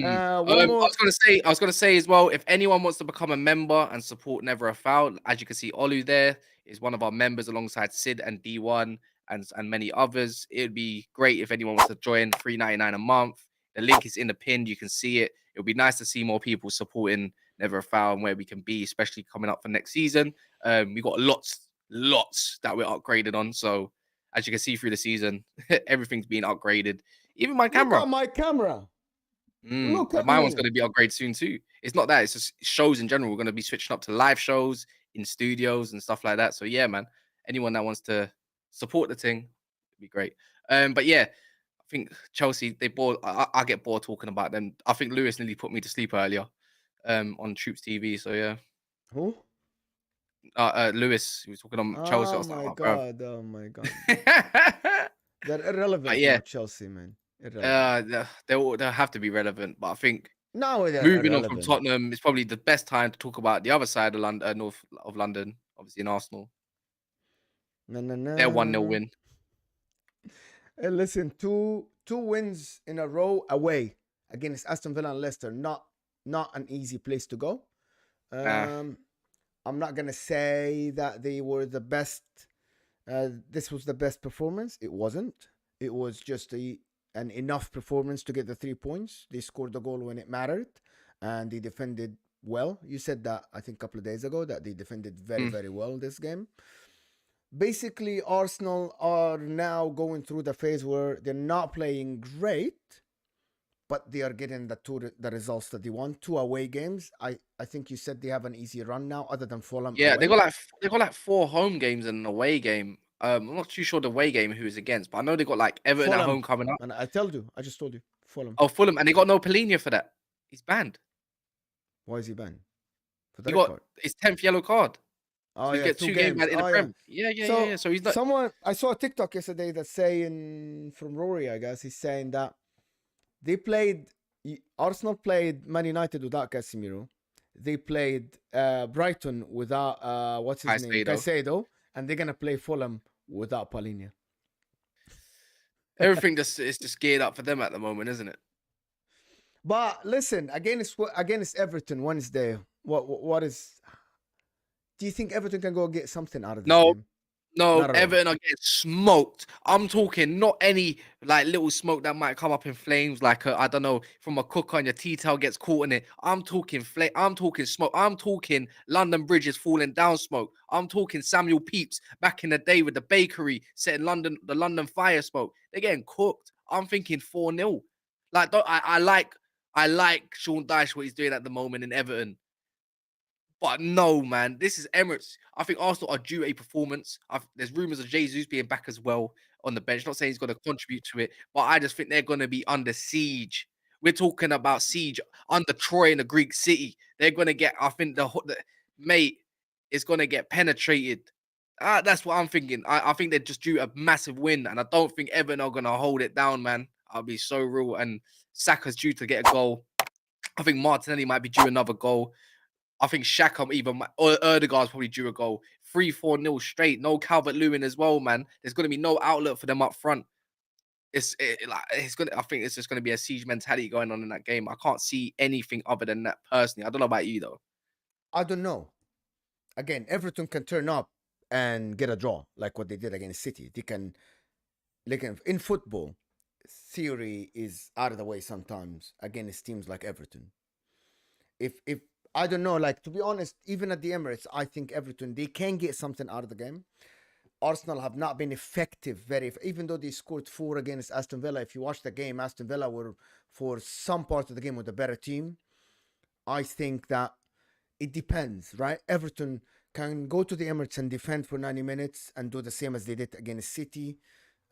S2: I was gonna say as well, if anyone wants to become a member and support Never a Foul, as you can see, Olu there is one of our members alongside Sid and D1 and many others. It'd be great if anyone wants to join. $3.99 a month. The link is in the pin. You can see it. It would be nice to see more people supporting Never a Foul and where we can be, especially coming up for next season. We got lots that we're upgraded on. So as you can see through the season, everything's being upgraded. Even my camera.
S1: Look at my camera. Look at
S2: my one's going to be upgraded soon too. It's not that. It's just shows in general. We're going to be switching up to live shows in studios and stuff like that. So yeah, man. Anyone that wants to support the thing, it'd be great. But yeah, I think Chelsea, they bored. I get bored talking about them. I think Lewis nearly put me to sleep earlier on Troops TV. So yeah.
S1: Who?
S2: Lewis, he was talking on Chelsea.
S1: Oh my god. They're irrelevant for Chelsea, man.
S2: They'll have to be relevant, but I think
S1: moving
S2: on from Tottenham is probably the best time to talk about the other side of London, north of London, obviously in Arsenal. They're 1-0 win.
S1: Hey, listen, two wins in a row away against Aston Villa and Leicester. Not an easy place to go. I'm not gonna say that they were the best. This was the best performance. It wasn't. It was just an enough performance to get the 3 points. They scored the goal when it mattered, and they defended well. You said that, I think, a couple of days ago, that they defended very, very well this game. Basically, Arsenal are now going through the phase where they're not playing great, but they are getting the results that they want. 2 away games. I think you said they have an easy run now, other than Fulham.
S2: Yeah, they got like 4 home games and an away game. I'm not too sure the away game who is against, but I know they got like Everton at home coming up.
S1: And I just told you, Fulham.
S2: Oh, Fulham, and they got no Polina for that. He's banned.
S1: Why is he banned?
S2: For he got card? His 10th yellow card.
S1: Oh,
S2: so he gets 2 games in the Prem. Yeah. So he's not.
S1: I saw a TikTok yesterday that's saying, from Rory, I guess, he's saying that Arsenal played Man United without Casemiro. They played Brighton without what's his name, Caicedo, and they're gonna play Fulham without Paulinho.
S2: Everything is just geared up for them at the moment, isn't it?
S1: But listen, against Everton Wednesday. What is? Do you think Everton can go get something out of this game?
S2: No,
S1: Not at all.
S2: Everton are getting smoked. I'm talking not any like little smoke that might come up in flames, like I don't know, from a cooker and your tea towel gets caught in it. I'm talking I'm talking smoke. I'm talking London bridges falling down smoke. I'm talking Samuel Pepys back in the day with the bakery setting the London fire smoke. They're getting cooked. I'm thinking 4-0. Like I like Sean Dyche what he's doing at the moment in Everton. But no, man, this is Emirates. I think Arsenal are due a performance. There's rumours of Jesus being back as well on the bench. Not saying he's going to contribute to it, but I just think they're going to be under siege. We're talking about siege under Troy in the Greek city. They're going to get, I think, the mate is going to get penetrated. That's what I'm thinking. I think they're just due a massive win, and I don't think Everton are going to hold it down, man. I'll be so real. And Saka's due to get a goal. I think Martinelli might be due another goal. I think Xhaka or Erdegaard's probably due a goal. 3-4-0 straight. No Calvert-Lewin as well, man. There's going to be no outlet for them up front. I think it's just going to be a siege mentality going on in that game. I can't see anything other than that personally. I don't know about you though.
S1: I don't know. Again, Everton can turn up and get a draw like what they did against City. They can, like in football, theory is out of the way sometimes against teams like Everton. If I don't know, like to be honest, even at the Emirates, I think Everton they can get something out of the game. Arsenal have not been effective even though they scored 4 against Aston Villa. If you watch the game, Aston Villa were for some part of the game with a better team. I think that it depends, right? Everton can go to the Emirates and defend for 90 minutes and do the same as they did against City,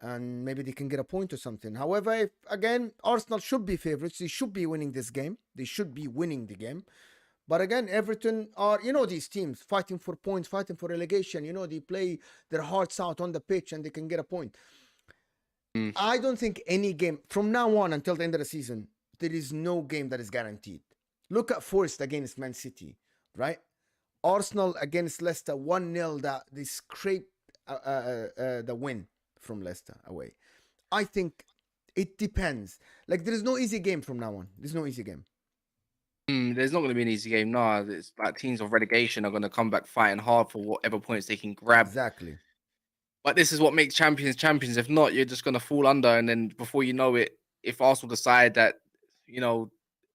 S1: and maybe they can get a point or something. However, if, again, Arsenal should be favorites. They should be winning this game. They should be winning the game. But again, Everton are, these teams fighting for points, fighting for relegation. They play their hearts out on the pitch and they can get a point. I don't think any game from now on until the end of the season, there is no game that is guaranteed. Look at Forest against Man City, right? Arsenal against Leicester, 1-0 that they scraped the win from Leicester away. I think it depends. Like, there is no easy game from now on. There's no easy game.
S2: There's not going to be an easy game. No, it's like teams of relegation are going to come back fighting hard for whatever points they can grab.
S1: Exactly.
S2: But this is what makes champions champions. If not, you're just going to fall under. And then before you know it, if Arsenal decide that,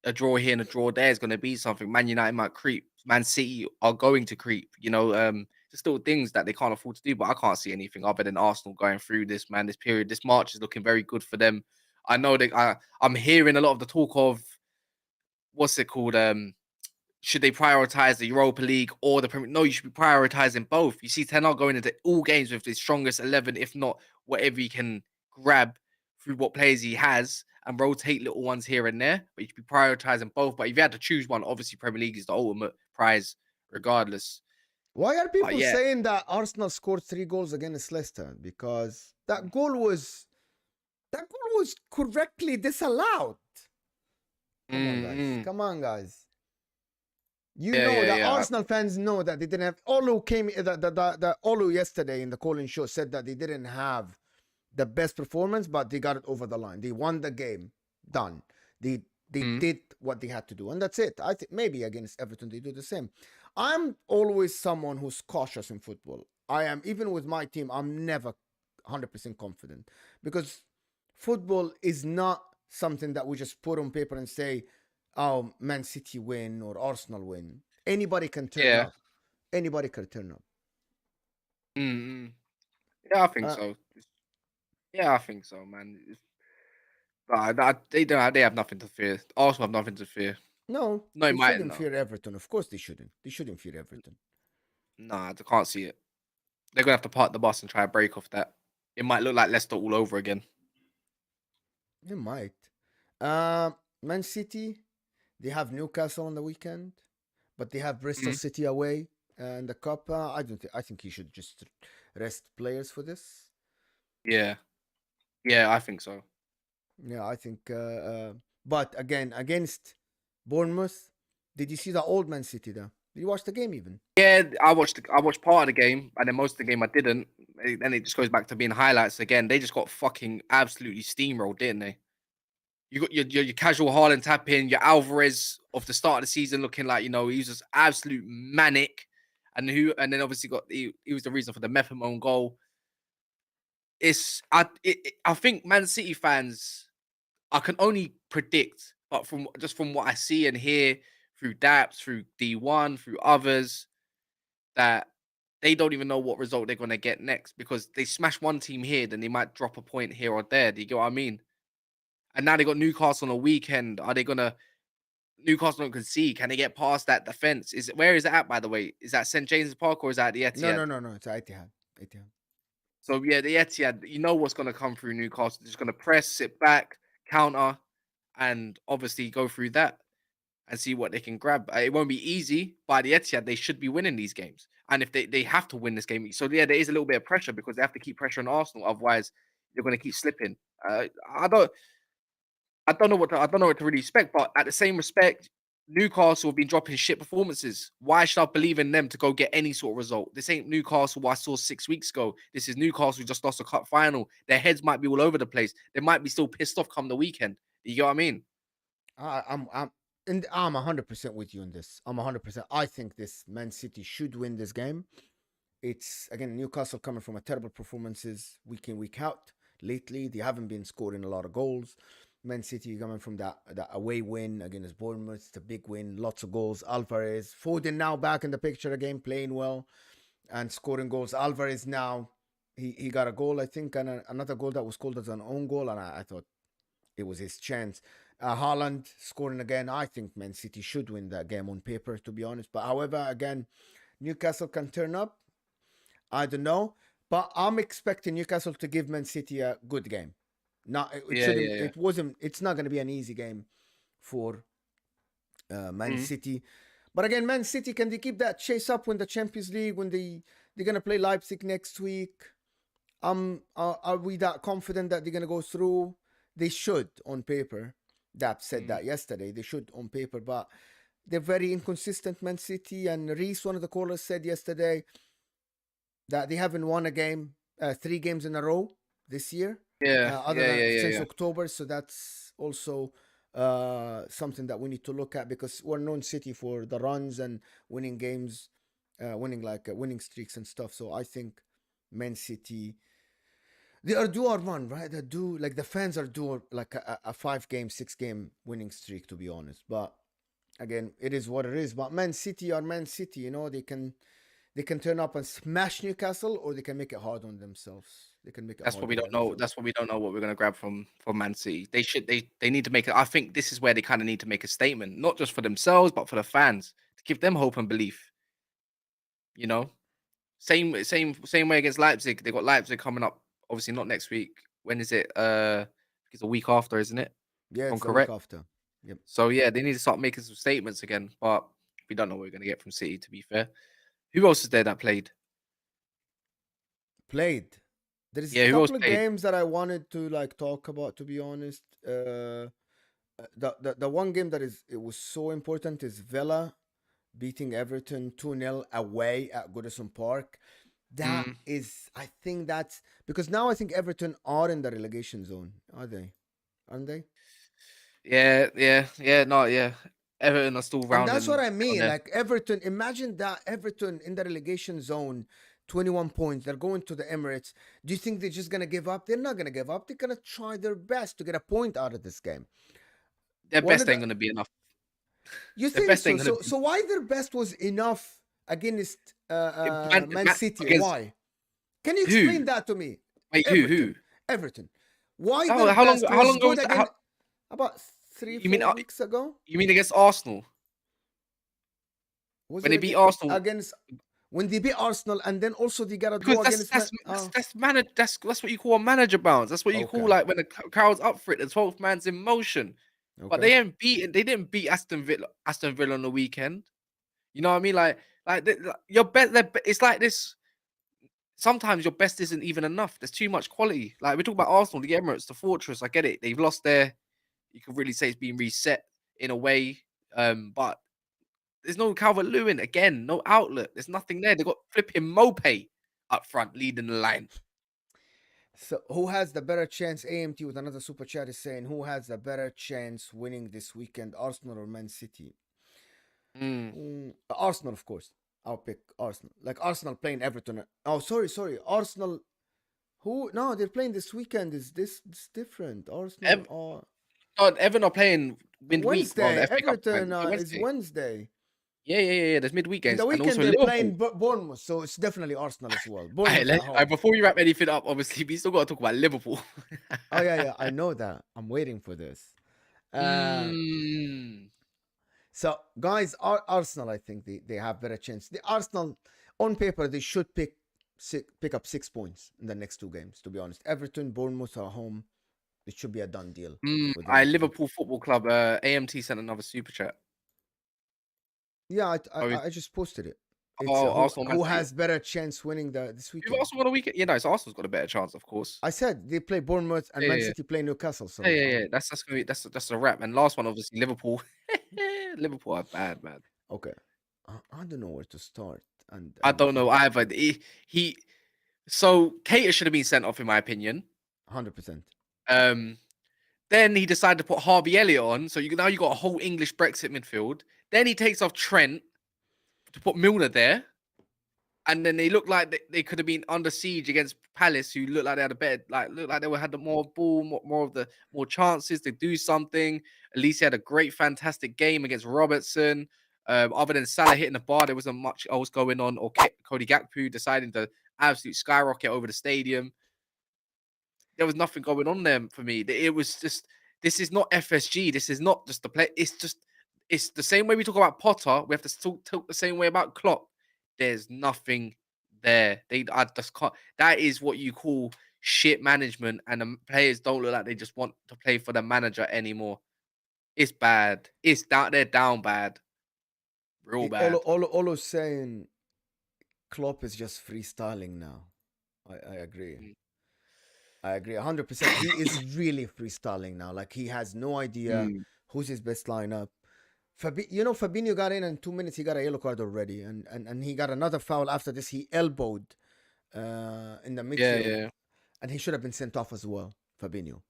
S2: a draw here and a draw there is going to be something, Man United might creep. Man City are going to creep. There's still things that they can't afford to do. But I can't see anything other than Arsenal going through this, man. This period, this March is looking very good for them. I know that I'm hearing a lot of the talk of, what's it called? Should they prioritize the Europa League or the Premier? No, you should be prioritizing both. You see Ten Hag going into all games with the strongest 11, if not whatever he can grab through what players he has and rotate little ones here and there. But you should be prioritizing both. But if you had to choose one, obviously Premier League is the ultimate prize, regardless.
S1: Why are people saying that Arsenal scored 3 goals against Leicester? Because that goal was correctly disallowed. Come on, guys. Arsenal fans know that they didn't have. Olu came. The Olu yesterday in the calling show said that they didn't have the best performance, but they got it over the line. They won the game. Done. They did what they had to do, and that's it. I think maybe against Everton they do the same. I'm always someone who's cautious in football. I am, even with my team. I'm never 100% confident because football is not something that we just put on paper and say, oh, Man City win or Arsenal win. Anybody can turn up. Anybody can turn up.
S2: Yeah, I think so. Yeah, I think so, man. They have nothing to fear. Arsenal have nothing to fear.
S1: No, they shouldn't fear Everton. Of course they shouldn't. They shouldn't fear Everton.
S2: Nah, they can't see it. They're going to have to park the bus and try to break off that. It might look like Leicester all over again.
S1: It might. Man City, they have Newcastle on the weekend, but they have Bristol City away in the Cup. I think he should just rest players for this.
S2: Yeah, I think so.
S1: Yeah, I think. But again, against Bournemouth, did you see the old Man City there? Did you watch the game even?
S2: Yeah, I watched part of the game, and then most of the game I didn't. Then it just goes back to being highlights again. They just got fucking absolutely steamrolled, didn't they? You got your casual Haaland tap in, your Alvarez of the start of the season looking like, he was just absolute manic. and then obviously he was the reason for the Mephamone goal. I think Man City fans, I can only predict, but from what I see and hear through Daps, through D1, through others, that they don't even know what result they're going to get next, because they smash one team here, then they might drop a point here or there. Do you get what I mean? And now they got Newcastle on a weekend. Are they going to Newcastle don't concede? Can they get past that defense? Where is it at, by the way? Is that St James's Park or is that the Etihad?
S1: No. It's Etihad. Etihad.
S2: So yeah, the Etihad. You know what's going to come through Newcastle. They're just going to press, sit back, counter, and obviously go through that and see what they can grab. It won't be easy, but at the Etihad they should be winning these games. And if they have to win this game, so yeah, there is a little bit of pressure because they have to keep pressure on Arsenal. Otherwise, you're going to keep slipping. I don't know what to really expect, but at the same respect, Newcastle have been dropping shit performances. Why should I believe in them to go get any sort of result? This ain't Newcastle I saw 6 weeks ago. This is Newcastle who just lost a cup final. Their heads might be all over the place. They might be still pissed off come the weekend. You get what I mean?
S1: I'm 100% with you on this. I'm 100%. I think this Man City should win this game. It's again Newcastle coming from a terrible performances week in, week out. Lately, they haven't been scoring a lot of goals. Man City coming from that away win against Bournemouth, the big win, lots of goals. Alvarez, Foden now back in the picture again, playing well and scoring goals. Alvarez now, he got a goal, I think, and another goal that was called as an own goal, and I thought it was his chance. Haaland scoring again. I think Man City should win that game on paper, to be honest. But however, again, Newcastle can turn up. I don't know, but I'm expecting Newcastle to give Man City a good game. It wasn't. It's not going to be an easy game for Man City. But again, Man City, can they keep that chase up when the Champions League, when they're going to play Leipzig next week? Are we that confident that they're going to go through? They should on paper. Daps said that yesterday. They should on paper, but they're very inconsistent, Man City. And Reese, one of the callers, said yesterday that they haven't won a game, 3 games in a row this year. Since October. So that's also something that we need to look at, because we're known City for the runs and winning games, winning streaks and stuff. So I think Man City, they are due a run, right? They do, like the fans are due like a 5-game, 6-game winning streak, to be honest. But again, it is what it is. But Man City are Man City, you know, they can turn up and smash Newcastle, or they can make it hard on themselves. They can make it.
S2: That's what we don't know. That's what we don't know what we're going to grab from Man City. They need to make it. I think this is where they kind of need to make a statement, not just for themselves, but for the fans, to give them hope and belief. You know, same way against Leipzig. They got Leipzig coming up. Obviously not next week. When is it? It's a week after, isn't it?
S1: Yeah, it's a week after. Yep.
S2: So yeah, they need to start making some statements again. But we don't know what we're going to get from City, to be fair. Who else is there that played?
S1: There's a couple of games that I wanted to talk about, to be honest. The one game it was so important is Villa beating Everton 2-0 away at Goodison Park. That is, I think that's because now I think Everton are in the relegation zone. Are they? Aren't they?
S2: Yeah. Everton are still round.
S1: And that's what I mean. Like Everton, imagine that Everton in the relegation zone, 21 points. They're going to the Emirates. Do you think they're just going to give up? They're not going to give up. They're going to try their best to get a point out of this game.
S2: Their best ain't going to be enough.
S1: You think so? So why their best was enough against Man City? Why? Can you explain that to me?
S2: Wait,
S1: Everton.
S2: who?
S1: Everton. Why?
S2: How long ago was that?
S1: About 3-4 weeks ago.
S2: You mean against Arsenal? When they beat Arsenal
S1: when they beat Arsenal, and then also they got a draw against.
S2: That's what you call a manager bounce. That's what you call like when the crowd's up for it. The 12th man's in motion. Okay. But they didn't beat Aston Villa on the weekend. You know what I mean? Like your best. It's like this. Sometimes your best isn't even enough. There's too much quality. Like we talk about Arsenal, the Emirates, the fortress. I get it. They've lost their. You could really say it's been reset in a way. But there's no Calvert-Lewin again. No outlet. There's nothing there. They got flipping Mopay up front leading the line.
S1: So who has the better chance? AMT with another super chat is saying, who has the better chance winning this weekend, Arsenal or Man City? Arsenal, of course. I'll pick Arsenal. Like Arsenal playing Everton. Oh, sorry. Arsenal. Who? No, they're playing this weekend. Is this different? Arsenal.
S2: Everton are playing midweek. Well, the
S1: Wednesday.
S2: FA Cup
S1: Everton is
S2: Wednesday.
S1: Wednesday.
S2: Yeah. There's midweek games.
S1: The weekend
S2: and also
S1: they're
S2: Liverpool.
S1: playing Bournemouth, so it's definitely Arsenal as well. Bournemouth at home.
S2: Before you wrap anything up, obviously, we still got to talk about Liverpool.
S1: Oh yeah, I know that. I'm waiting for this. So guys, Arsenal, I think they have better chance. The Arsenal, on paper, they should pick up 6 points in the next 2 games. To be honest, Everton, Bournemouth are home. It should be a done deal.
S2: Liverpool Football Club. AMT sent another super chat.
S1: Yeah, I just posted it. It's
S2: Arsenal
S1: who has better chance winning this weekend?
S2: If Arsenal won a weekend, it's Arsenal's got a better chance, of course.
S1: I said they play Bournemouth and Man City play Newcastle. So
S2: yeah. That's a wrap. And last one, obviously, Liverpool. Liverpool are bad, man.
S1: Okay, I don't know where to start, and
S2: I don't know either. So Cater should have been sent off, in my opinion.
S1: 100%.
S2: Then he decided to put Harvey Elliott on. So now you got a whole English Brexit midfield. Then he takes off Trent to put Milner there. And then they looked like they could have been under siege against Palace, who looked like they had a better, looked like they had the more ball, more chances to do something. At least he had a great, fantastic game against Robertson. Other than Salah hitting the bar, there wasn't much else going on. Or Cody Gakpo deciding to absolute skyrocket over the stadium. There was nothing going on there for me. It was just, this is not FSG. This is not just the play. It's the same way we talk about Potter. We have to talk the same way about Klopp. There's nothing there. I just can't. That is what you call shit management, and the players don't look like they just want to play for the manager anymore. It's bad. It's down. They're down bad. Real bad.
S1: All saying Klopp is just freestyling now. I agree. I agree 100%. He is really freestyling now. Like he has no idea who's his best lineup. Fabinho got in 2 minutes. He got a yellow card already, and he got another foul after this. He elbowed in the midfield, and he should have been sent off as well. Fabinho.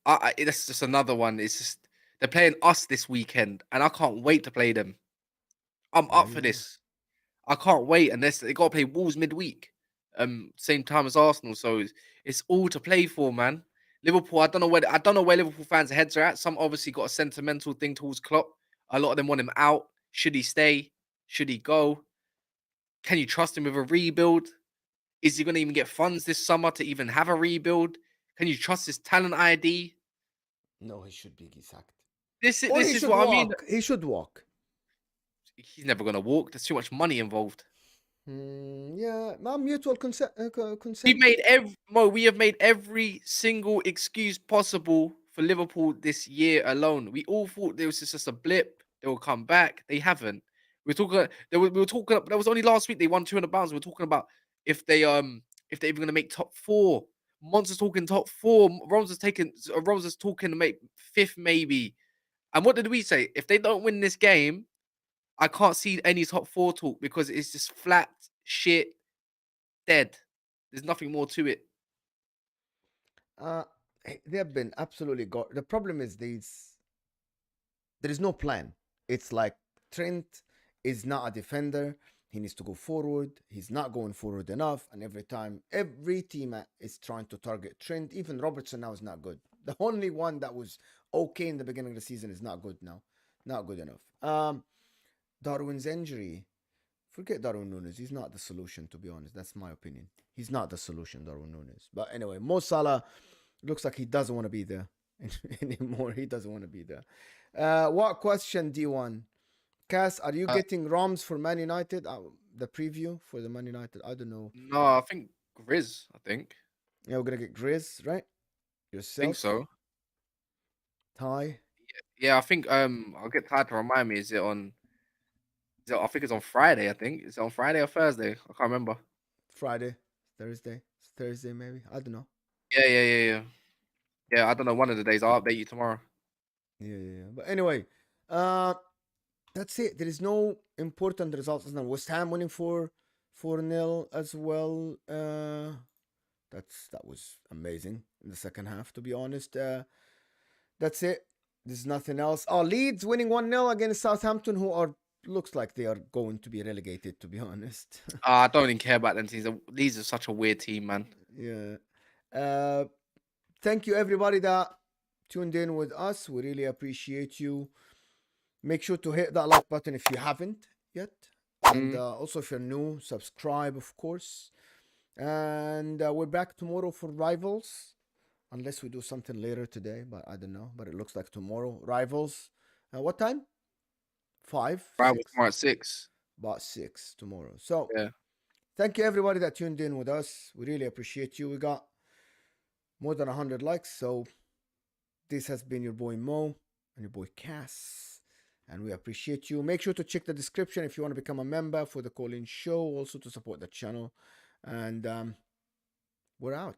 S2: That's just another one. It's just they're playing us this weekend, and I can't wait to play them. I'm up for this. I can't wait, and they got to play Wolves midweek, same time as Arsenal. So it's all to play for, man. Liverpool, I don't know where Liverpool fans' heads are at. Some obviously got a sentimental thing towards Klopp. A lot of them want him out. Should he stay? Should he go? Can you trust him with a rebuild? Is he going to even get funds this summer to even have a rebuild? Can you trust his talent ID?
S1: No, he should be sacked.
S2: This is what I mean.
S1: He should walk.
S2: He's never going to walk. There's too much money involved.
S1: Yeah, mutual consent.
S2: We have made every single excuse possible for Liverpool this year alone. We all thought there was just a blip. They will come back. They haven't. We were talking. That was only last week. They won 200 pounds. We were talking about if they're even going to make top 4. Monts is talking top 4. Rose is talking to make 5th maybe. And what did we say? If they don't win this game, I can't see any top 4 talk because it's just flat shit, dead. There's nothing more to it.
S1: They have been absolutely the problem is there is no plan. It's like Trent is not a defender. He needs to go forward. He's not going forward enough. And every team is trying to target Trent. Even Robertson now is not good. The only one that was okay in the beginning of the season is not good now. Not good enough. Darwin's injury. Forget Darwin Núñez. He's not the solution, to be honest. That's my opinion. He's not the solution, Darwin Núñez. But anyway, Mo Salah looks like he doesn't want to be there anymore. He doesn't want to be there. What question, D1? Cass, are you getting ROMs for Man United? The preview for the Man United? I don't know.
S2: No, I think Grizz,
S1: Yeah, we're going to get Grizz, right? Yourself?
S2: I think so.
S1: Ty?
S2: Yeah, I think I'll get Ty to remind me. I think it's on Friday, I think. Is it on Friday or Thursday? I can't remember.
S1: Friday. Thursday maybe. I don't know.
S2: Yeah. Yeah, I don't know. One of the days. I'll update you tomorrow.
S1: Yeah. But anyway, that's it. There is no important results. West Ham winning 4-0 as well. That was amazing in the second half, to be honest. That's it. There's nothing else. Leeds winning 1-0 against Southampton, who are looks like they are going to be relegated, to be honest.
S2: I don't even care about them teams. These are such a weird team, man.
S1: Yeah. Thank you, everybody that tuned in with us. We really appreciate you. Make sure to hit that like button if you haven't yet. And also, if you're new, subscribe, of course. And we're back tomorrow for Rivals. Unless we do something later today, but I don't know. But it looks like tomorrow. Rivals. What time? 5?
S2: Rivals tomorrow at 6.
S1: About 6 tomorrow. So,
S2: yeah.
S1: Thank you, everybody that tuned in with us. We really appreciate you. We got more than 100 likes. So, this has been your boy Mo and your boy Cass. And we appreciate you. Make sure to check the description if you want to become a member for the call-in show. Also to support the channel. And we're out.